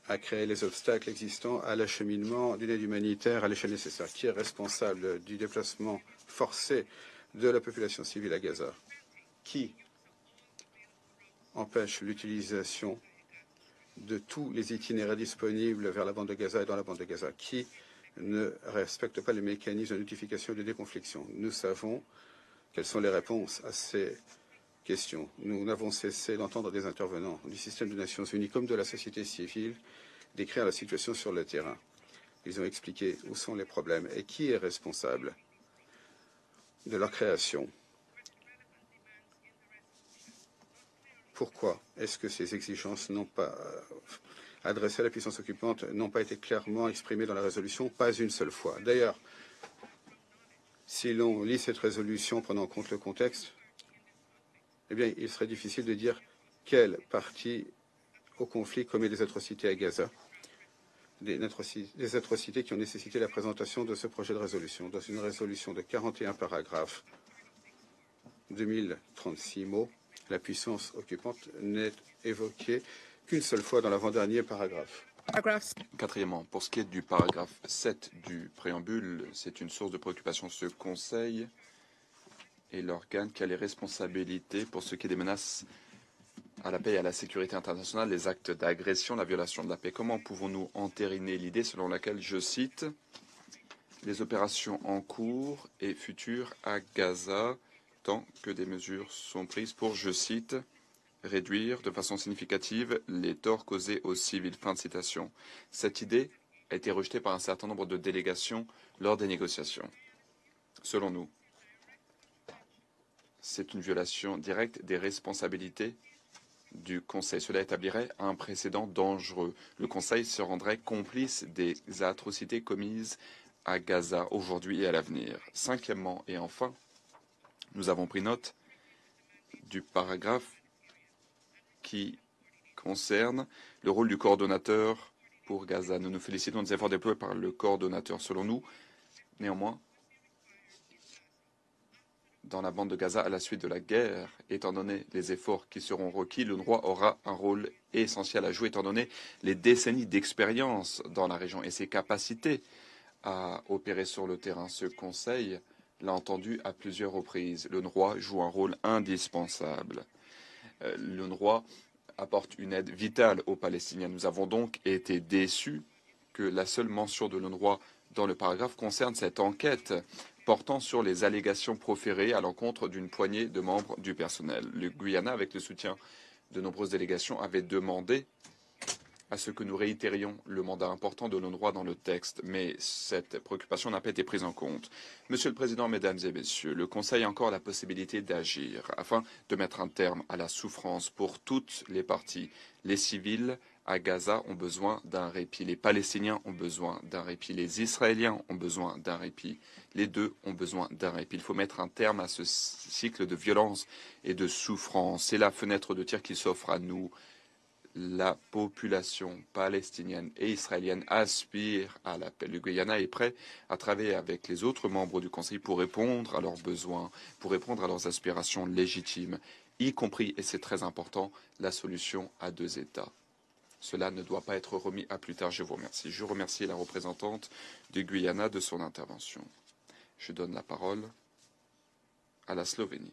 a créé les obstacles existants à l'acheminement d'une aide humanitaire à l'échelle nécessaire? Qui est responsable du déplacement forcé de la population civile à Gaza? Qui empêche l'utilisation de tous les itinéraires disponibles vers la bande de Gaza et dans la bande de Gaza? Qui ne respecte pas les mécanismes de notification et de déconfliction? Nous savons quelles sont les réponses à ces questions. Nous n'avons cessé d'entendre des intervenants du système des Nations Unies comme de la société civile décrire la situation sur le terrain. Ils ont expliqué où sont les problèmes et qui est responsable de leur création. Pourquoi est-ce que ces exigences n'ont pas adressées à la puissance occupante n'ont pas été clairement exprimées dans la résolution? Pas une seule fois. D'ailleurs, si l'on lit cette résolution prenant en compte le contexte, eh bien, il serait difficile de dire quelle partie au conflit commet des atrocités à Gaza, des atrocités qui ont nécessité la présentation de ce projet de résolution. Dans une résolution de 41 paragraphes, 2036 mots, la puissance occupante n'est évoquée qu'une seule fois dans l'avant-dernier paragraphe. Quatrièmement, pour ce qui est du paragraphe 7 du préambule, c'est une source de préoccupation. Ce Conseil est l'organe qui a les responsabilités pour ce qui est des menaces à la paix et à la sécurité internationale, les actes d'agression, la violation de la paix. Comment pouvons-nous entériner l'idée selon laquelle, je cite, les opérations en cours et futures à Gaza, tant que des mesures sont prises pour, je cite, réduire de façon significative les torts causés aux civils. Fin de citation. Cette idée a été rejetée par un certain nombre de délégations lors des négociations. Selon nous, c'est une violation directe des responsabilités du Conseil. Cela établirait un précédent dangereux. Le Conseil se rendrait complice des atrocités commises à Gaza aujourd'hui et à l'avenir. Cinquièmement et enfin, nous avons pris note du paragraphe qui concerne le rôle du coordonnateur pour Gaza. Nous nous félicitons des efforts déployés par le coordonnateur. Selon nous, néanmoins, dans la bande de Gaza à la suite de la guerre, étant donné les efforts qui seront requis, l'UNRWA aura un rôle essentiel à jouer, étant donné les décennies d'expérience dans la région et ses capacités à opérer sur le terrain. Ce Conseil l'a entendu à plusieurs reprises. L'UNRWA joue un rôle indispensable. L'UNRWA apporte une aide vitale aux Palestiniens. Nous avons donc été déçus que la seule mention de l'UNRWA dans le paragraphe concerne cette enquête portant sur les allégations proférées à l'encontre d'une poignée de membres du personnel. Le Guyana, avec le soutien de nombreuses délégations, avait demandé à ce que nous réitérions le mandat important de l'UNRWA dans le texte, mais cette préoccupation n'a pas été prise en compte. Monsieur le Président, Mesdames et Messieurs, le Conseil a encore la possibilité d'agir afin de mettre un terme à la souffrance pour toutes les parties. Les civils à Gaza ont besoin d'un répit, les Palestiniens ont besoin d'un répit, les Israéliens ont besoin d'un répit, les deux ont besoin d'un répit. Il faut mettre un terme à ce cycle de violence et de souffrance. C'est la fenêtre de tir qui s'offre à nous. La population palestinienne et israélienne aspire à la paix. Le Guyana est prêt à travailler avec les autres membres du Conseil pour répondre à leurs besoins, pour répondre à leurs aspirations légitimes, y compris, et c'est très important, la solution à deux États. Cela ne doit pas être remis à plus tard. Je vous remercie. Je remercie la représentante du Guyana de son intervention. Je donne la parole à la Slovénie.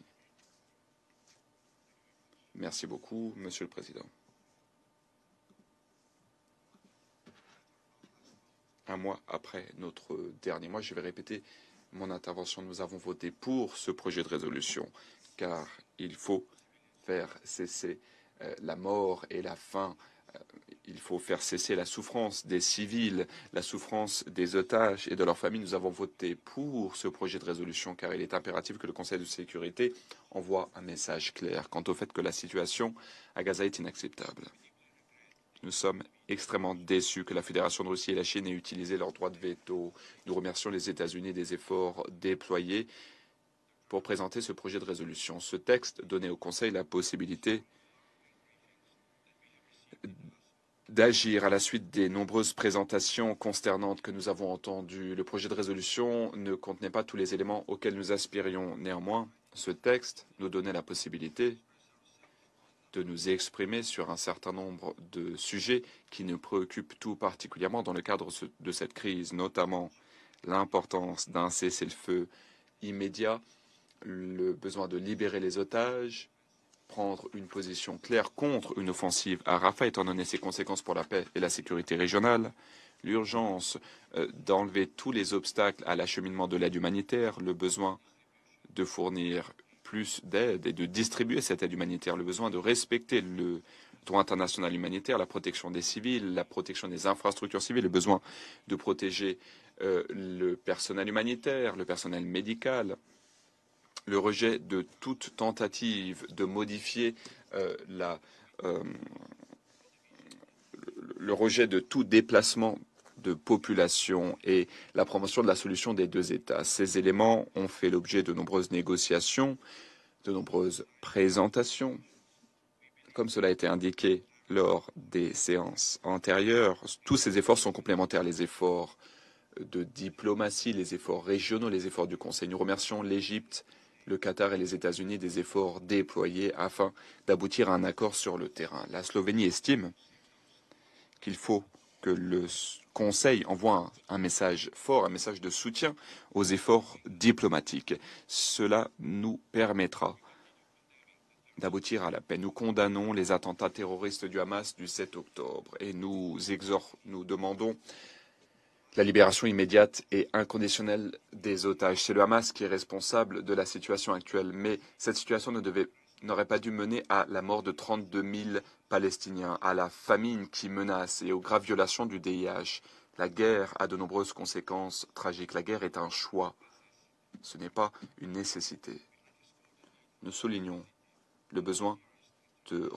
Merci beaucoup, Monsieur le Président. Un mois après notre dernier mois, je vais répéter mon intervention. Nous avons voté pour ce projet de résolution, car il faut faire cesser la mort et la faim. Il faut faire cesser la souffrance des civils, la souffrance des otages et de leurs familles. Nous avons voté pour ce projet de résolution, car il est impératif que le Conseil de sécurité envoie un message clair quant au fait que la situation à Gaza est inacceptable. Nous sommes extrêmement déçus que la Fédération de Russie et la Chine aient utilisé leur droit de veto. Nous remercions les États-Unis des efforts déployés pour présenter ce projet de résolution. Ce texte donnait au Conseil la possibilité d'agir à la suite des nombreuses présentations consternantes que nous avons entendues. Le projet de résolution ne contenait pas tous les éléments auxquels nous aspirions. Néanmoins, ce texte nous donnait la possibilité de nous exprimer sur un certain nombre de sujets qui nous préoccupent tout particulièrement dans le cadre de cette crise, notamment l'importance d'un cessez-le-feu immédiat, le besoin de libérer les otages, prendre une position claire contre une offensive à Rafah, étant donné ses conséquences pour la paix et la sécurité régionale, l'urgence d'enlever tous les obstacles à l'acheminement de l'aide humanitaire, le besoin de fournir plus d'aide et de distribuer cette aide humanitaire, le besoin de respecter le droit international humanitaire, la protection des civils, la protection des infrastructures civiles, le besoin de protéger le personnel humanitaire, le personnel médical, le rejet de toute tentative de modifier le rejet de tout déplacement de population et la promotion de la solution des deux États. Ces éléments ont fait l'objet de nombreuses négociations, de nombreuses présentations. Comme cela a été indiqué lors des séances antérieures, tous ces efforts sont complémentaires, les efforts de diplomatie, les efforts régionaux, les efforts du Conseil. Nous remercions l'Égypte, le Qatar et les États-Unis des efforts déployés afin d'aboutir à un accord sur le terrain. La Slovénie estime qu'il faut que le Conseil envoie un message fort, un message de soutien aux efforts diplomatiques. Cela nous permettra d'aboutir à la paix. Nous condamnons les attentats terroristes du Hamas du 7 octobre et nous demandons la libération immédiate et inconditionnelle des otages. C'est le Hamas qui est responsable de la situation actuelle, mais cette situation n'aurait pas dû mener à la mort de 32 000 Palestiniens, à la famine qui menace et aux graves violations du DIH. La guerre a de nombreuses conséquences tragiques. La guerre est un choix. Ce n'est pas une nécessité. Nous soulignons le besoin de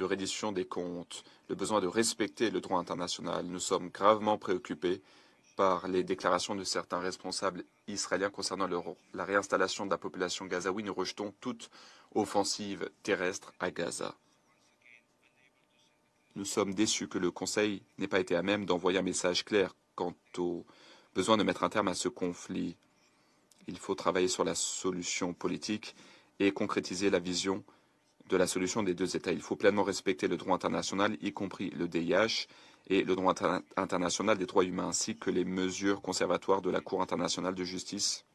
reddition des comptes, le besoin de respecter le droit international. Nous sommes gravement préoccupés par les déclarations de certains responsables israéliens concernant la réinstallation de la population gazaoui. Nous rejetons toute offensive terrestre à Gaza. Nous sommes déçus que le Conseil n'ait pas été à même d'envoyer un message clair quant au besoin de mettre un terme à ce conflit. Il faut travailler sur la solution politique et concrétiser la vision de la solution des deux États. Il faut pleinement respecter le droit international, y compris le DIH, et le droit international des droits humains, ainsi que les mesures conservatoires de la Cour internationale de justice,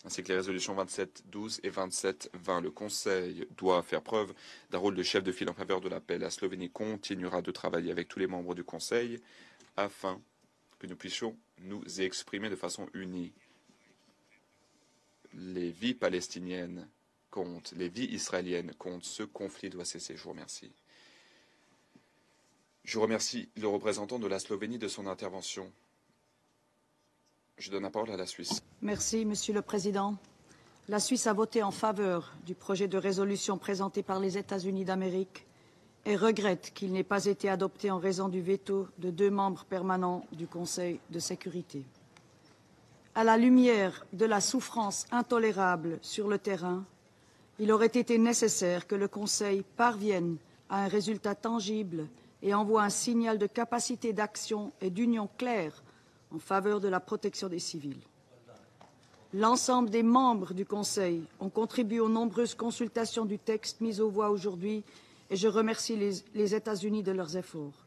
ainsi que les résolutions 2712 et 2720. Le Conseil doit faire preuve d'un rôle de chef de file en faveur de la paix. La Slovénie continuera de travailler avec tous les membres du Conseil afin que nous puissions nous exprimer de façon unie. Les vies palestiniennes comptent, les vies israéliennes comptent. Ce conflit doit cesser. Je vous remercie. Je remercie le représentant de la Slovénie de son intervention. Je donne la parole à la Suisse. Merci, Monsieur le Président. La Suisse a voté en faveur du projet de résolution présenté par les États-Unis d'Amérique et regrette qu'il n'ait pas été adopté en raison du veto de 2 membres permanents du Conseil de sécurité. À la lumière de la souffrance intolérable sur le terrain, il aurait été nécessaire que le Conseil parvienne à un résultat tangible et envoie un signal de capacité d'action et d'union claire en faveur de la protection des civils. L'ensemble des membres du Conseil ont contribué aux nombreuses consultations du texte mis aux voix aujourd'hui et je remercie les États-Unis de leurs efforts.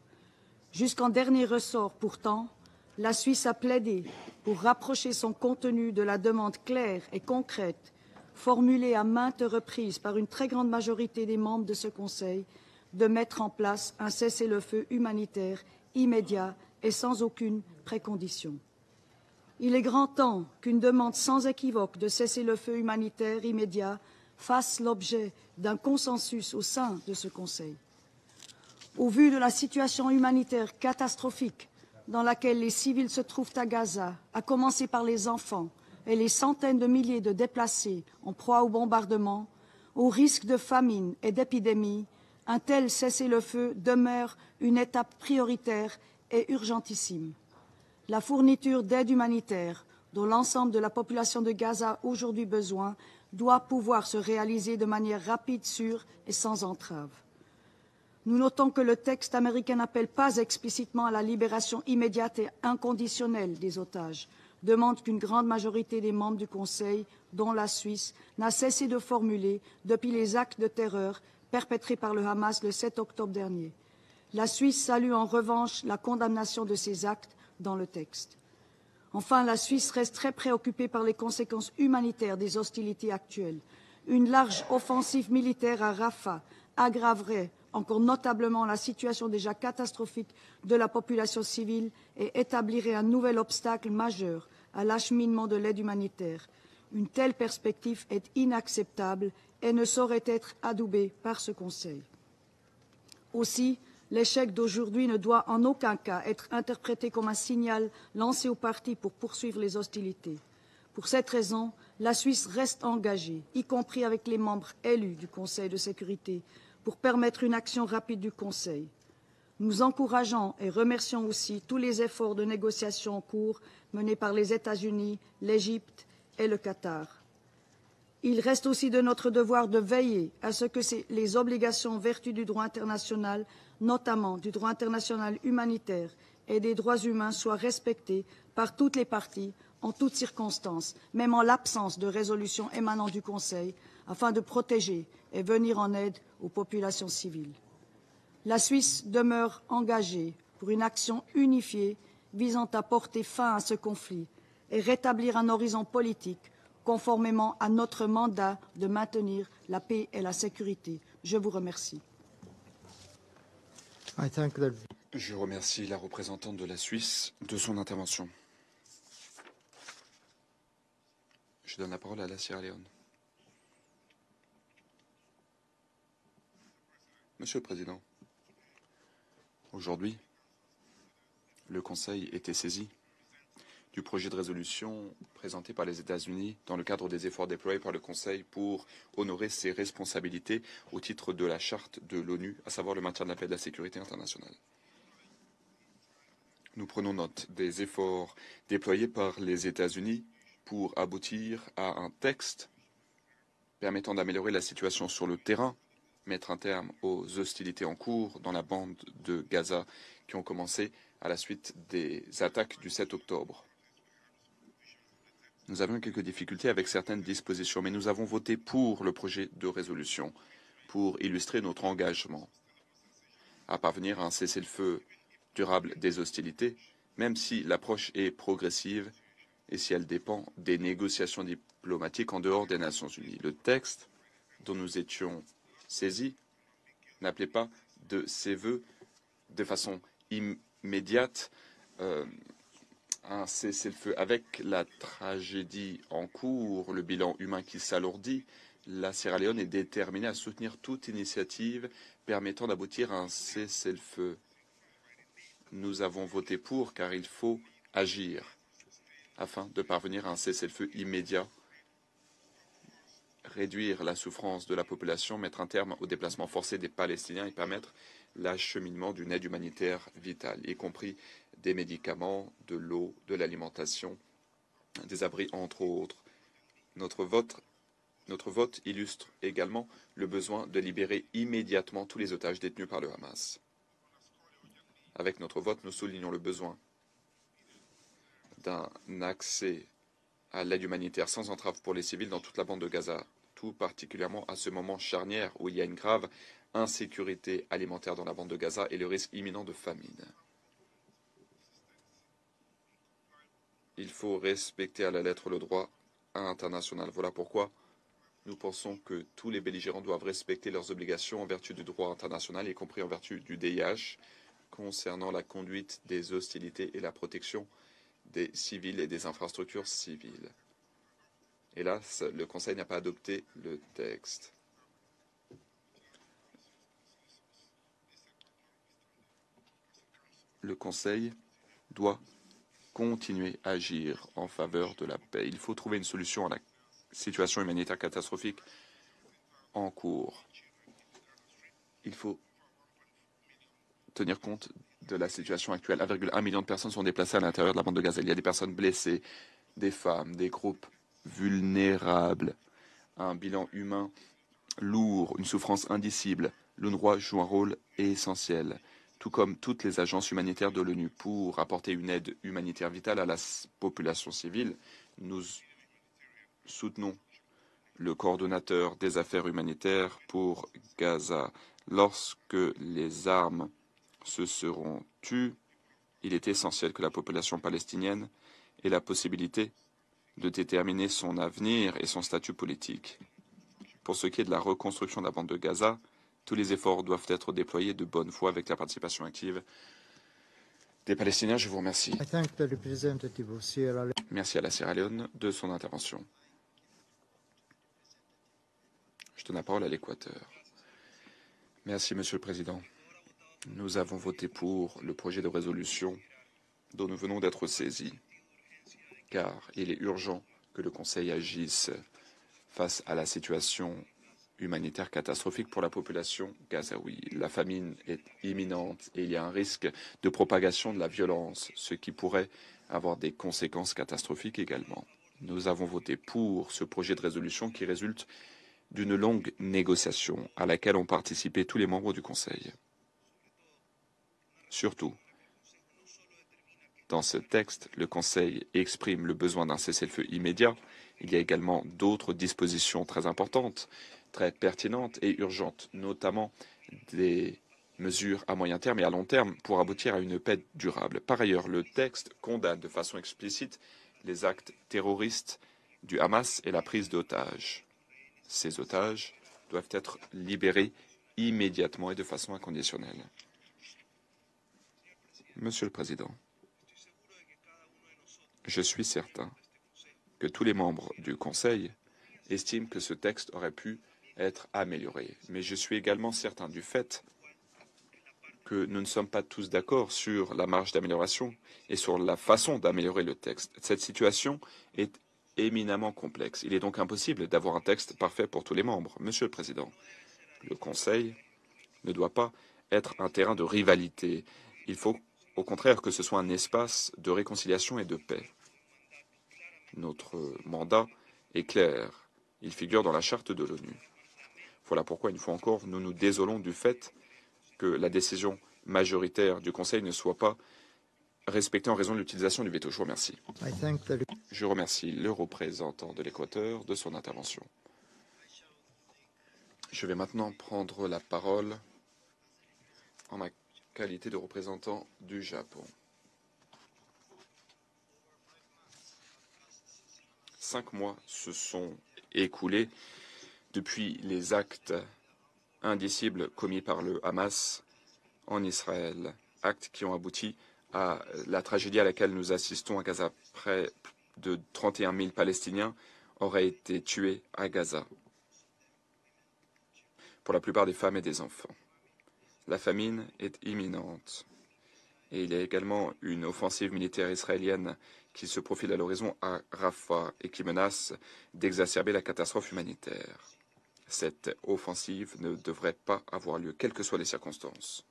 Jusqu'en dernier ressort, pourtant, la Suisse a plaidé pour rapprocher son contenu de la demande claire et concrète formulée à maintes reprises par une très grande majorité des membres de ce Conseil de mettre en place un cessez-le-feu humanitaire immédiat et sans aucune précondition. Il est grand temps qu'une demande sans équivoque de cessez-le-feu humanitaire immédiat fasse l'objet d'un consensus au sein de ce Conseil. Au vu de la situation humanitaire catastrophique dans laquelle les civils se trouvent à Gaza, à commencer par les enfants et les centaines de milliers de déplacés en proie au bombardement, au risque de famine et d'épidémie, un tel cessez-le-feu demeure une étape prioritaire et urgentissime. La fourniture d'aide humanitaire, dont l'ensemble de la population de Gaza a aujourd'hui besoin, doit pouvoir se réaliser de manière rapide, sûre et sans entrave. Nous notons que le texte américain n'appelle pas explicitement à la libération immédiate et inconditionnelle des otages, demande qu'une grande majorité des membres du Conseil, dont la Suisse, n'a cessé de formuler depuis les actes de terreur perpétrés par le Hamas le 7 octobre dernier. La Suisse salue en revanche la condamnation de ces actes dans le texte. Enfin, la Suisse reste très préoccupée par les conséquences humanitaires des hostilités actuelles. Une large offensive militaire à Rafah aggraverait encore notablement la situation déjà catastrophique de la population civile et établirait un nouvel obstacle majeur à l'acheminement de l'aide humanitaire. Une telle perspective est inacceptable et ne saurait être adoubée par ce Conseil. Aussi, l'échec d'aujourd'hui ne doit en aucun cas être interprété comme un signal lancé aux partis pour poursuivre les hostilités. Pour cette raison, La Suisse reste engagée, y compris avec les membres élus du Conseil de sécurité, pour permettre une action rapide du Conseil. Nous encourageons et remercions aussi tous les efforts de négociation en cours menés par les États-Unis, l'Égypte et le Qatar. Il reste aussi de notre devoir de veiller à ce que les obligations en vertu du droit international, notamment du droit international humanitaire et des droits humains, soient respectées par toutes les parties, en toutes circonstances, même en l'absence de résolution émanant du Conseil, afin de protéger et venir en aide aux populations civiles. La Suisse demeure engagée pour une action unifiée visant à porter fin à ce conflit et rétablir un horizon politique conformément à notre mandat de maintenir la paix et la sécurité. Je vous remercie. Je remercie la représentante de la Suisse de son intervention. Je donne la parole à la Sierra Leone. Monsieur le Président, aujourd'hui, le Conseil était saisi du projet de résolution présenté par les États-Unis dans le cadre des efforts déployés par le Conseil pour honorer ses responsabilités au titre de la charte de l'ONU, à savoir le maintien de la paix et de la sécurité internationale. Nous prenons note des efforts déployés par les États-Unis pour aboutir à un texte permettant d'améliorer la situation sur le terrain, mettre un terme aux hostilités en cours dans la bande de Gaza qui ont commencé à la suite des attaques du 7 octobre. Nous avions quelques difficultés avec certaines dispositions, mais nous avons voté pour le projet de résolution pour illustrer notre engagement à parvenir à un cessez-le-feu durable des hostilités, même si l'approche est progressive et si elle dépend des négociations diplomatiques en dehors des Nations Unies. Le texte dont nous étions saisis n'appelait pas de ses vœux de façon immédiate un cessez-le-feu. Avec la tragédie en cours, le bilan humain qui s'alourdit, la Sierra Leone est déterminée à soutenir toute initiative permettant d'aboutir à un cessez-le-feu. Nous avons voté pour car il faut agir afin de parvenir à un cessez-le-feu immédiat, réduire la souffrance de la population, mettre un terme au déplacement forcé des Palestiniens et permettre l'acheminement d'une aide humanitaire vitale, y compris des médicaments, de l'eau, de l'alimentation, des abris, entre autres. Notre vote illustre également le besoin de libérer immédiatement tous les otages détenus par le Hamas. Avec notre vote, nous soulignons le besoin d'un accès à l'aide humanitaire sans entrave pour les civils dans toute la bande de Gaza, tout particulièrement à ce moment charnière où il y a une grave insécurité alimentaire dans la bande de Gaza et le risque imminent de famine. Il faut respecter à la lettre le droit international. Voilà pourquoi nous pensons que tous les belligérants doivent respecter leurs obligations en vertu du droit international, y compris en vertu du DIH, concernant la conduite des hostilités et la protection des civils et des infrastructures civiles. Hélas, le Conseil n'a pas adopté le texte. Le Conseil doit continuer à agir en faveur de la paix. Il faut trouver une solution à la situation humanitaire catastrophique en cours. Il faut tenir compte de la situation actuelle. 1,1 million de personnes sont déplacées à l'intérieur de la bande de Gaza. Il y a des personnes blessées, des femmes, des groupes vulnérables, un bilan humain lourd, une souffrance indicible. L'UNRWA joue un rôle essentiel, tout comme toutes les agences humanitaires de l'ONU, pour apporter une aide humanitaire vitale à la population civile. Nous soutenons le coordonnateur des affaires humanitaires pour Gaza. Lorsque les armes se seront tues, il est essentiel que la population palestinienne ait la possibilité de déterminer son avenir et son statut politique. Pour ce qui est de la reconstruction de la bande de Gaza, tous les efforts doivent être déployés de bonne foi avec la participation active des Palestiniens. Je vous remercie. Merci à la Sierra Leone de son intervention. Je donne la parole à l'Équateur. Merci, Monsieur le Président. Nous avons voté pour le projet de résolution dont nous venons d'être saisis, car il est urgent que le Conseil agisse face à la situation humanitaire catastrophique pour la population gazaoui. La famine est imminente et il y a un risque de propagation de la violence, ce qui pourrait avoir des conséquences catastrophiques également. Nous avons voté pour ce projet de résolution qui résulte d'une longue négociation à laquelle ont participé tous les membres du Conseil. Surtout, dans ce texte, le Conseil exprime le besoin d'un cessez-le-feu immédiat. Il y a également d'autres dispositions très importantes, très pertinentes et urgentes, notamment des mesures à moyen terme et à long terme pour aboutir à une paix durable. Par ailleurs, le texte condamne de façon explicite les actes terroristes du Hamas et la prise d'otages. Ces otages doivent être libérés immédiatement et de façon inconditionnelle. Monsieur le Président, je suis certain que tous les membres du Conseil estiment que ce texte aurait pu être amélioré. Mais je suis également certain du fait que nous ne sommes pas tous d'accord sur la marge d'amélioration et sur la façon d'améliorer le texte. Cette situation est éminemment complexe. Il est donc impossible d'avoir un texte parfait pour tous les membres. Monsieur le Président, le Conseil ne doit pas être un terrain de rivalité. Il faut au contraire que ce soit un espace de réconciliation et de paix. Notre mandat est clair. Il figure dans la charte de l'ONU. Voilà pourquoi, une fois encore, nous nous désolons du fait que la décision majoritaire du Conseil ne soit pas respectée en raison de l'utilisation du veto. Je vous remercie. Je remercie le représentant de l'Équateur de son intervention. Je vais maintenant prendre la parole en ma qualité de représentant du Japon. 5 mois se sont écoulés depuis les actes indicibles commis par le Hamas en Israël, actes qui ont abouti à la tragédie à laquelle nous assistons à Gaza. Près de 31 000 Palestiniens auraient été tués à Gaza, pour la plupart des femmes et des enfants. La famine est imminente et il y a également une offensive militaire israélienne qui se profile à l'horizon à Rafah et qui menace d'exacerber la catastrophe humanitaire. Cette offensive ne devrait pas avoir lieu, quelles que soient les circonstances.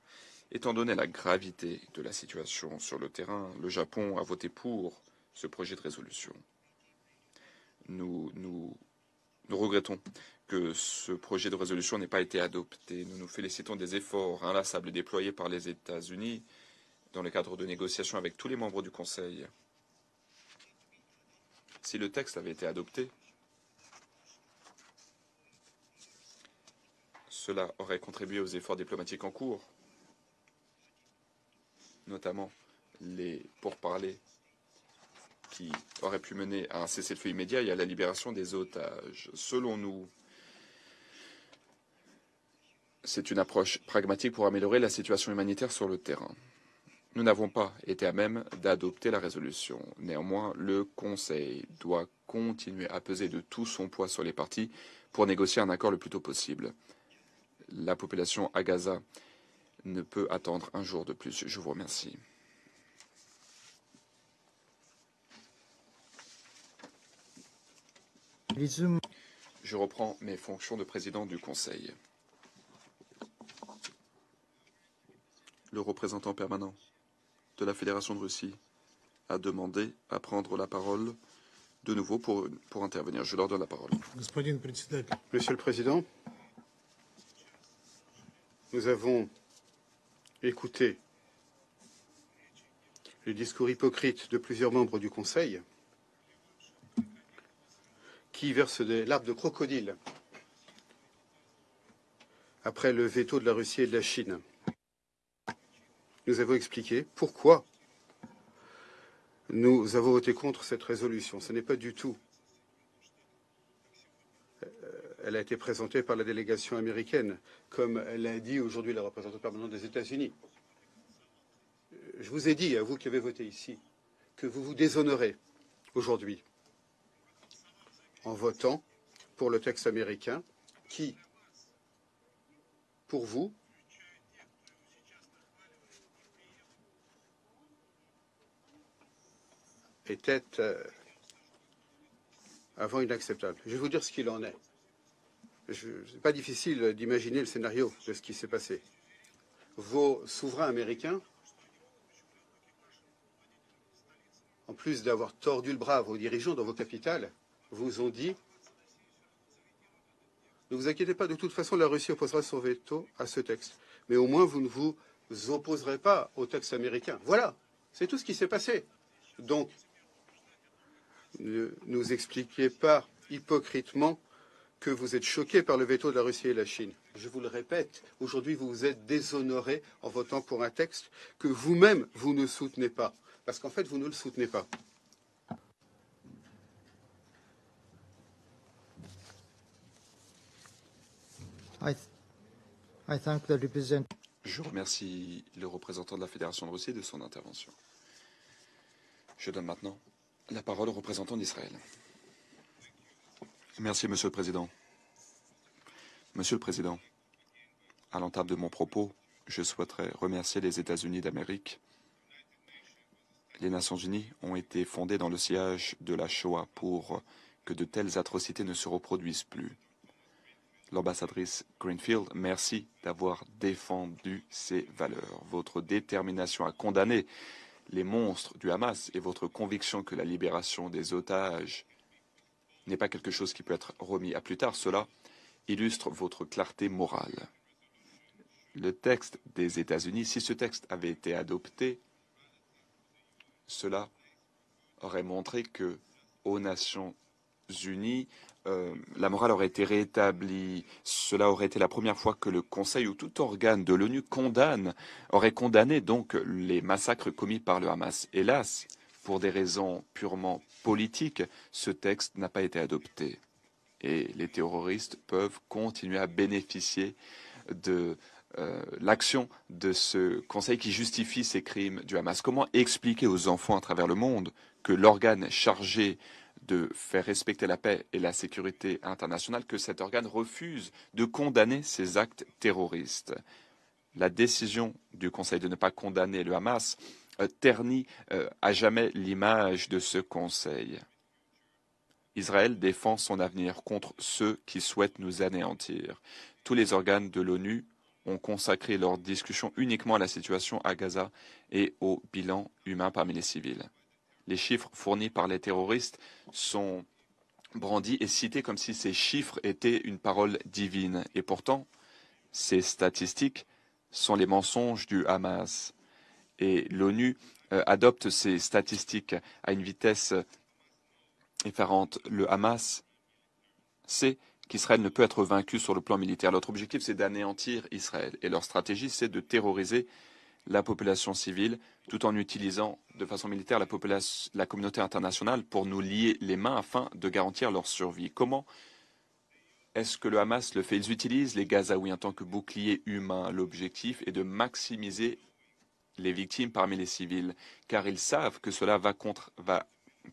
Étant donné la gravité de la situation sur le terrain, le Japon a voté pour ce projet de résolution. Nous regrettons que ce projet de résolution n'ait pas été adopté. Nous nous félicitons des efforts inlassables déployés par les États-Unis dans le cadre de négociations avec tous les membres du Conseil. Si le texte avait été adopté, cela aurait contribué aux efforts diplomatiques en cours, notamment les pourparlers qui auraient pu mener à un cessez-le-feu immédiat et à la libération des otages. Selon nous, c'est une approche pragmatique pour améliorer la situation humanitaire sur le terrain. Nous n'avons pas été à même d'adopter la résolution. Néanmoins, le Conseil doit continuer à peser de tout son poids sur les parties pour négocier un accord le plus tôt possible. La population à Gaza ne peut attendre un jour de plus. Je vous remercie. Je reprends mes fonctions de président du Conseil. Le représentant permanent de la Fédération de Russie a demandé à prendre la parole de nouveau pour intervenir. Je leur donne la parole. Monsieur le Président, nous avons écouté les discours hypocrites de plusieurs membres du Conseil qui versent des larmes de crocodile après le veto de la Russie et de la Chine. Nous avons expliqué pourquoi nous avons voté contre cette résolution. Ce n'est pas du tout. Elle a été présentée par la délégation américaine, comme l'a dit aujourd'hui la représentante permanente des États-Unis. Je vous ai dit, à vous qui avez voté ici, que vous vous déshonorez aujourd'hui en votant pour le texte américain qui, pour vous, était avant inacceptable. Je vais vous dire ce qu'il en est. Ce n'est pas difficile d'imaginer le scénario de ce qui s'est passé. Vos souverains américains, en plus d'avoir tordu le bras à vos dirigeants dans vos capitales, vous ont dit: ne vous inquiétez pas, de toute façon, la Russie opposera son veto à ce texte. Mais au moins, vous ne vous opposerez pas au texte américain. Voilà, c'est tout ce qui s'est passé. Donc, ne nous expliquez pas hypocritement que vous êtes choqués par le veto de la Russie et de la Chine. Je vous le répète, aujourd'hui, vous vous êtes déshonorés en votant pour un texte que vous-même, vous ne soutenez pas. Parce qu'en fait, vous ne le soutenez pas. I thank the representative. Je remercie le représentant de la Fédération de Russie de son intervention. Je donne maintenant la parole au représentant d'Israël. Merci, Monsieur le Président. Monsieur le Président, à l'entame de mon propos, je souhaiterais remercier les États-Unis d'Amérique. Les Nations Unies ont été fondées dans le sillage de la Shoah pour que de telles atrocités ne se reproduisent plus. L'ambassadrice Greenfield, merci d'avoir défendu ces valeurs. Votre détermination à condamner les monstres du Hamas et votre conviction que la libération des otages n'est pas quelque chose qui peut être remis à plus tard, cela illustre votre clarté morale. Le texte des États-Unis, si ce texte avait été adopté, cela aurait montré que aux Nations Unies, la morale aurait été rétablie. Cela aurait été la première fois que le Conseil ou tout organe de l'ONU aurait condamné donc les massacres commis par le Hamas. Hélas, pour des raisons purement politiques, ce texte n'a pas été adopté. Et les terroristes peuvent continuer à bénéficier de l'action de ce Conseil qui justifie ces crimes du Hamas. Comment expliquer aux enfants à travers le monde que l'organe chargé de faire respecter la paix et la sécurité internationale, que cet organe refuse de condamner ces actes terroristes? La décision du Conseil de ne pas condamner le Hamas ternit à jamais l'image de ce Conseil. Israël défend son avenir contre ceux qui souhaitent nous anéantir. Tous les organes de l'ONU ont consacré leur discussion uniquement à la situation à Gaza et au bilan humain parmi les civils. Les chiffres fournis par les terroristes sont brandis et cités comme si ces chiffres étaient une parole divine. Et pourtant, ces statistiques sont les mensonges du Hamas. Et l'ONU adopte ces statistiques à une vitesse effarante. Le Hamas sait qu'Israël ne peut être vaincu sur le plan militaire. Leur objectif, c'est d'anéantir Israël. Et leur stratégie, c'est de terroriser la population civile, tout en utilisant de façon militaire la communauté internationale pour nous lier les mains afin de garantir leur survie. Comment est-ce que le Hamas le fait? Ils utilisent les Gazaouis en tant que bouclier humain. L'objectif est de maximiser les victimes parmi les civils, car ils savent que cela va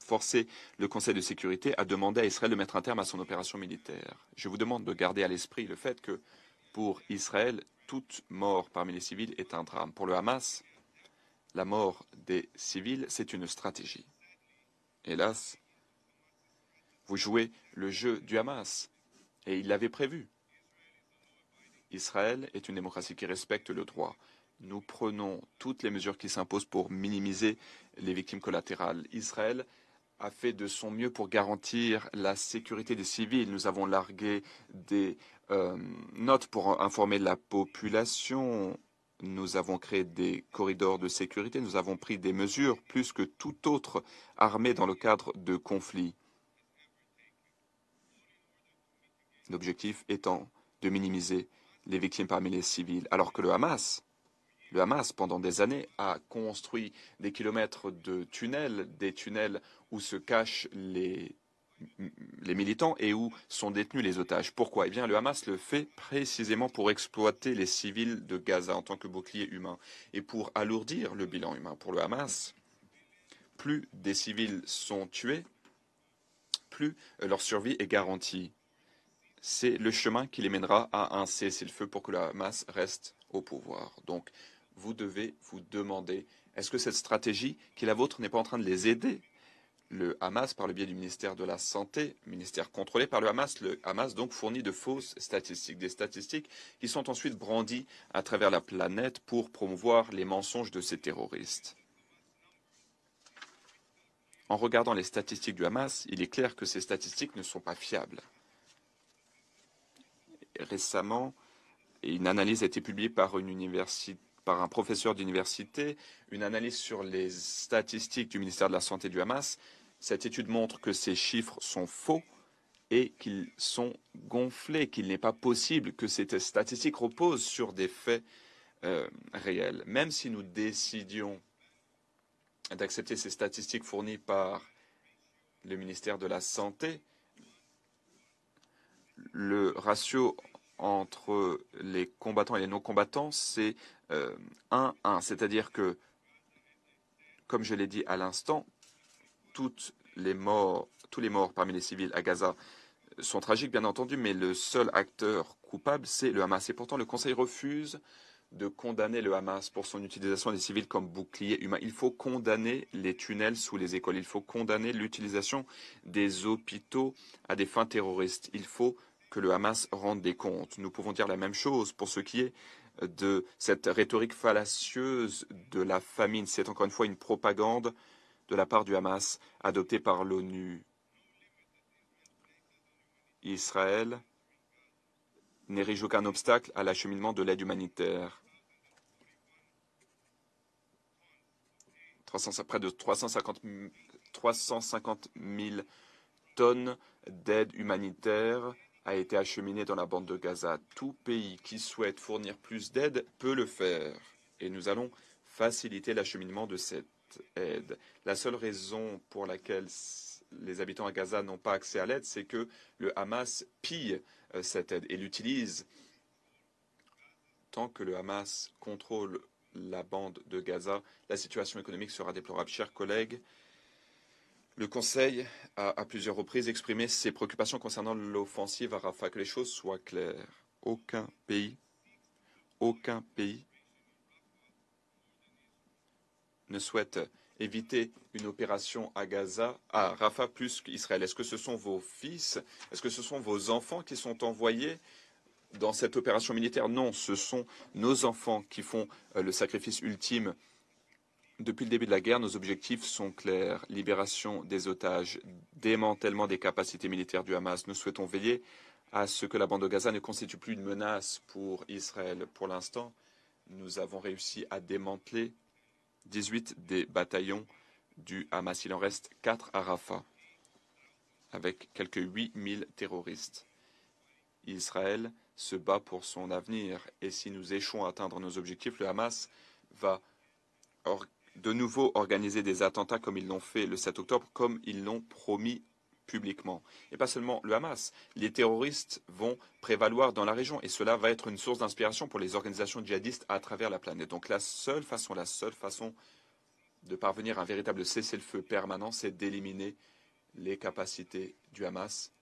forcer le Conseil de sécurité à demander à Israël de mettre un terme à son opération militaire. Je vous demande de garder à l'esprit le fait que, pour Israël, toute mort parmi les civils est un drame. Pour le Hamas, la mort des civils, c'est une stratégie. Hélas, vous jouez le jeu du Hamas, et il l'avait prévu. Israël est une démocratie qui respecte le droit. Nous prenons toutes les mesures qui s'imposent pour minimiser les victimes collatérales. Israël a fait de son mieux pour garantir la sécurité des civils. Nous avons largué des notes pour informer la population. Nous avons créé des corridors de sécurité. Nous avons pris des mesures plus que toute autre armée dans le cadre de conflits. L'objectif étant de minimiser les victimes parmi les civils, alors que le Hamas, pendant des années, a construit des kilomètres de tunnels, des tunnels où se cachent les militants et où sont détenus les otages. Pourquoi? Eh bien, le Hamas le fait précisément pour exploiter les civils de Gaza en tant que bouclier humain et pour alourdir le bilan humain. Pour le Hamas, plus des civils sont tués, plus leur survie est garantie. C'est le chemin qui les mènera à un cessez-le-feu pour que le Hamas reste au pouvoir. Donc, vous devez vous demander, est-ce que cette stratégie qui est la vôtre n'est pas en train de les aider? le Hamas par le biais du ministère de la Santé, ministère contrôlé par le Hamas. Le Hamas donc fournit de fausses statistiques, des statistiques qui sont ensuite brandies à travers la planète pour promouvoir les mensonges de ces terroristes. En regardant les statistiques du Hamas, il est clair que ces statistiques ne sont pas fiables. Récemment, une analyse a été publiée par un professeur d'université, une analyse sur les statistiques du ministère de la Santé du Hamas. Cette étude montre que ces chiffres sont faux et qu'ils sont gonflés, qu'il n'est pas possible que ces statistiques reposent sur des faits réels. Même si nous décidions d'accepter ces statistiques fournies par le ministère de la Santé, le ratio entre les combattants et les non-combattants, c'est 1-1. C'est-à-dire que, comme je l'ai dit à l'instant, tous les morts parmi les civils à Gaza sont tragiques, bien entendu, mais le seul acteur coupable, c'est le Hamas. Et pourtant, le Conseil refuse de condamner le Hamas pour son utilisation des civils comme bouclier humain. Il faut condamner les tunnels sous les écoles. Il faut condamner l'utilisation des hôpitaux à des fins terroristes. Il faut que le Hamas rende des comptes. Nous pouvons dire la même chose pour ce qui est de cette rhétorique fallacieuse de la famine. C'est encore une fois une propagande de la part du Hamas adoptée par l'ONU. Israël n'érige aucun obstacle à l'acheminement de l'aide humanitaire. Près de 350 000 tonnes d'aide humanitaire a été acheminée dans la bande de Gaza. Tout pays qui souhaite fournir plus d'aide peut le faire. Et nous allons faciliter l'acheminement de cette aide. La seule raison pour laquelle les habitants à Gaza n'ont pas accès à l'aide, c'est que le Hamas pille cette aide et l'utilise. Tant que le Hamas contrôle la bande de Gaza, la situation économique sera déplorable. Chers collègues, le Conseil a à plusieurs reprises exprimé ses préoccupations concernant l'offensive à Rafah. Que les choses soient claires. Aucun pays ne souhaite éviter une opération à Gaza, à Rafah plus qu'Israël. Est-ce que ce sont vos fils, est-ce que ce sont vos enfants qui sont envoyés dans cette opération militaire? Non, ce sont nos enfants qui font le sacrifice ultime. Depuis le début de la guerre, nos objectifs sont clairs. Libération des otages, démantèlement des capacités militaires du Hamas. Nous souhaitons veiller à ce que la bande de Gaza ne constitue plus une menace pour Israël. Pour l'instant, nous avons réussi à démanteler 18 des bataillons du Hamas. Il en reste 4 à Rafah, avec quelques 8000 terroristes. Israël se bat pour son avenir, et si nous échouons à atteindre nos objectifs, le Hamas va de nouveau organiser des attentats comme ils l'ont fait le 7 octobre, comme ils l'ont promis publiquement. Et pas seulement le Hamas, les terroristes vont prévaloir dans la région, et cela va être une source d'inspiration pour les organisations djihadistes à travers la planète. Donc la seule façon de parvenir à un véritable cessez-le-feu permanent, c'est d'éliminer les capacités du Hamas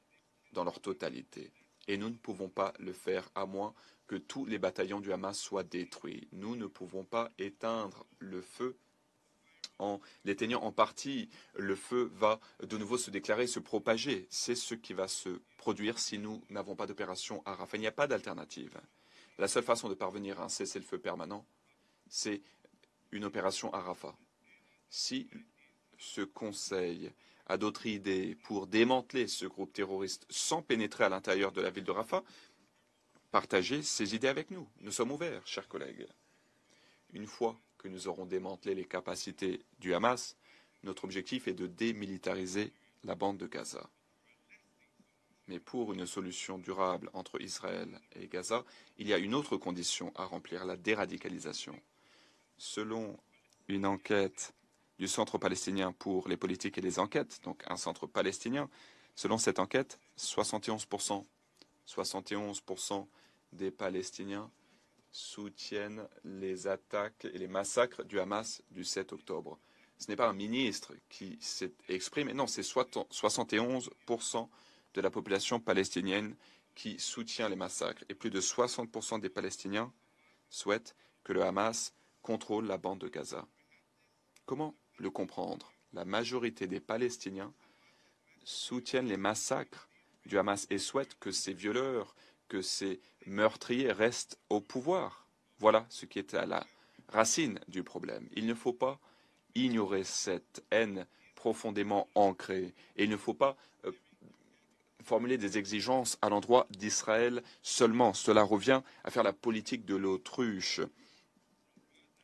dans leur totalité. Et nous ne pouvons pas le faire à moins que tous les bataillons du Hamas soient détruits. Nous ne pouvons pas éteindre le feu en l'éteignant en partie. Le feu va de nouveau se déclarer, se propager. C'est ce qui va se produire si nous n'avons pas d'opération à Rafah. Il n'y a pas d'alternative. La seule façon de parvenir à un cessez-le-feu permanent, c'est une opération à Rafah. Si ce Conseil a d'autres idées pour démanteler ce groupe terroriste sans pénétrer à l'intérieur de la ville de Rafah, partagez ces idées avec nous. Nous sommes ouverts, chers collègues. Une fois que nous aurons démantelé les capacités du Hamas, notre objectif est de démilitariser la bande de Gaza. Mais pour une solution durable entre Israël et Gaza, il y a une autre condition à remplir, la déradicalisation. Selon une enquête du Centre palestinien pour les politiques et les enquêtes, donc un centre palestinien, selon cette enquête, 71% des Palestiniens soutiennent les attaques et les massacres du Hamas du 7 octobre. Ce n'est pas un ministre qui s'est exprimé, non, c'est 71% de la population palestinienne qui soutient les massacres. Et plus de 60% des Palestiniens souhaitent que le Hamas contrôle la bande de Gaza. Comment le comprendre? la majorité des Palestiniens soutiennent les massacres du Hamas et souhaitent que ces violeurs, que ces meurtriers restent au pouvoir. Voilà ce qui est à la racine du problème. Il ne faut pas ignorer cette haine profondément ancrée et il ne faut pas formuler des exigences à l'endroit d'Israël seulement. Cela revient à faire la politique de l'autruche.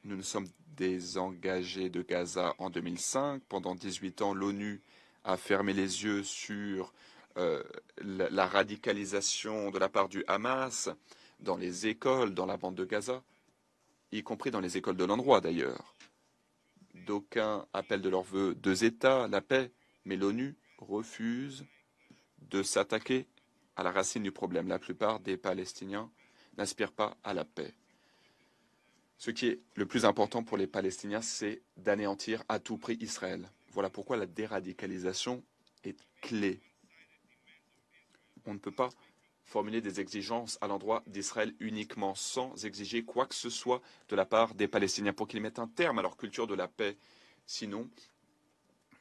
Nous nous sommes désengagés de Gaza en 2005. Pendant 18 ans, l'ONU a fermé les yeux sur la radicalisation de la part du Hamas dans les écoles, dans la bande de Gaza, y compris dans les écoles de l'endroit d'ailleurs. D'aucuns appellent de leur vœu 2 États, la paix, mais l'ONU refuse de s'attaquer à la racine du problème. La plupart des Palestiniens n'aspirent pas à la paix. Ce qui est le plus important pour les Palestiniens, c'est d'anéantir à tout prix Israël. Voilà pourquoi la déradicalisation est clé. On ne peut pas formuler des exigences à l'endroit d'Israël uniquement sans exiger quoi que ce soit de la part des Palestiniens pour qu'ils mettent un terme à leur culture de la paix. Sinon,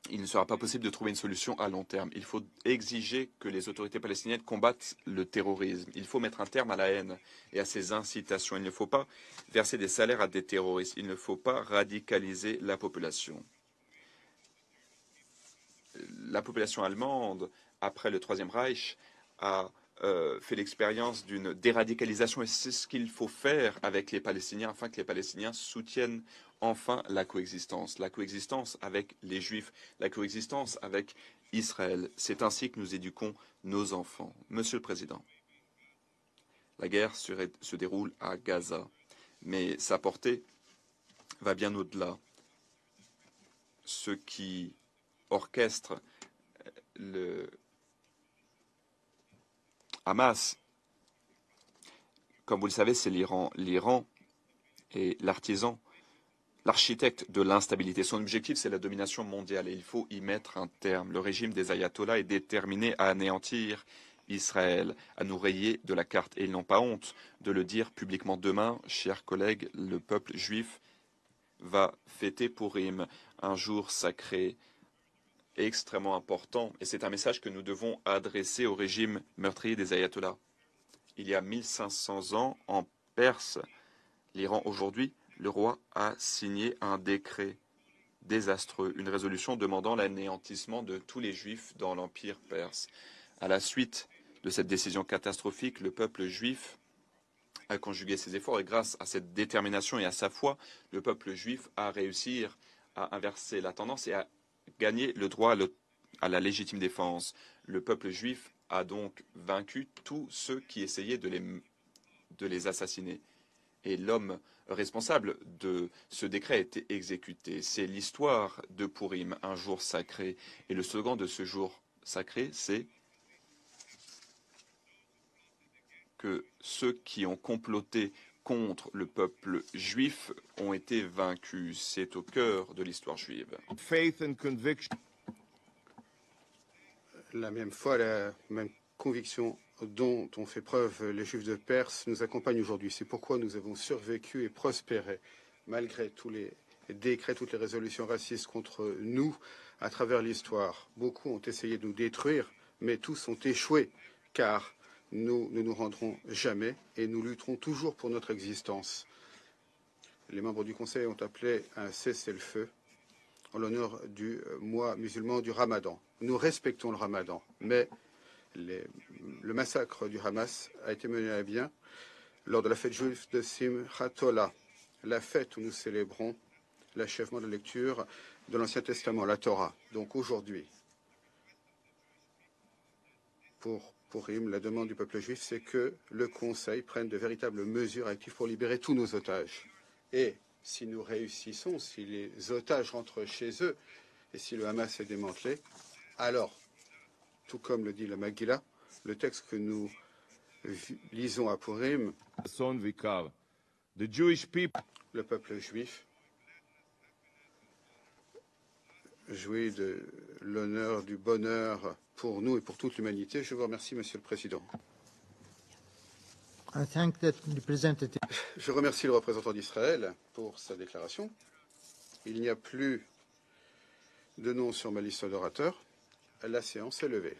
il ne sera pas possible de trouver une solution à long terme. Il faut exiger que les autorités palestiniennes combattent le terrorisme. Il faut mettre un terme à la haine et à ses incitations. Il ne faut pas verser des salaires à des terroristes. Il ne faut pas radicaliser la population. La population allemande, après le Troisième Reich, a fait l'expérience d'une déradicalisation et c'est ce qu'il faut faire avec les Palestiniens afin que les Palestiniens soutiennent enfin la coexistence avec les Juifs, la coexistence avec Israël. C'est ainsi que nous éduquons nos enfants. Monsieur le Président, la guerre se déroule à Gaza, mais sa portée va bien au-delà. Ce qui orchestre le Hamas, comme vous le savez, c'est l'Iran. L'Iran est l'architecte de l'instabilité. Son objectif, c'est la domination mondiale et il faut y mettre un terme. Le régime des ayatollahs est déterminé à anéantir Israël, à nous rayer de la carte. Et ils n'ont pas honte de le dire publiquement. Demain, chers collègues, le peuple juif va fêter Purim, un jour sacré extrêmement important. Et c'est un message que nous devons adresser au régime meurtrier des ayatollahs. Il y a 1500 ans, en Perse, l'Iran aujourd'hui, le roi a signé un décret désastreux, une résolution demandant l'anéantissement de tous les juifs dans l'Empire perse. À la suite de cette décision catastrophique, le peuple juif a conjugué ses efforts et grâce à cette détermination et à sa foi, le peuple juif a réussi à inverser la tendance et à gagner le droit à la légitime défense. Le peuple juif a donc vaincu tous ceux qui essayaient de les assassiner. Et l'homme responsable de ce décret a été exécuté. C'est l'histoire de Purim, un jour sacré. Et le slogan de ce jour sacré, c'est que ceux qui ont comploté contre le peuple juif ont été vaincus. C'est au cœur de l'histoire juive. Faith and conviction. La même foi, la même conviction dont ont fait preuve les Juifs de Perse nous accompagne aujourd'hui. C'est pourquoi nous avons survécu et prospéré, malgré tous les décrets, toutes les résolutions racistes contre nous à travers l'histoire. Beaucoup ont essayé de nous détruire, mais tous ont échoué, car nous ne nous rendrons jamais et nous lutterons toujours pour notre existence. Les membres du Conseil ont appelé un cessez-le-feu en l'honneur du mois musulman du Ramadan. Nous respectons le Ramadan, mais le massacre du Hamas a été mené à bien lors de la fête juive de Simchat Torah, la fête où nous célébrons l'achèvement de la lecture de l'Ancien Testament, la Torah. Donc aujourd'hui, pour Purim, la demande du peuple juif, c'est que le Conseil prenne de véritables mesures actives pour libérer tous nos otages. Et si nous réussissons, si les otages rentrent chez eux et si le Hamas est démantelé, alors, tout comme le dit la Megillah, le texte que nous lisons à Purim, le peuple juif jouit de l'honneur, du bonheur pour nous et pour toute l'humanité. Je vous remercie, Monsieur le Président. Je remercie le représentant d'Israël pour sa déclaration. Il n'y a plus de noms sur ma liste d'orateurs. La séance est levée.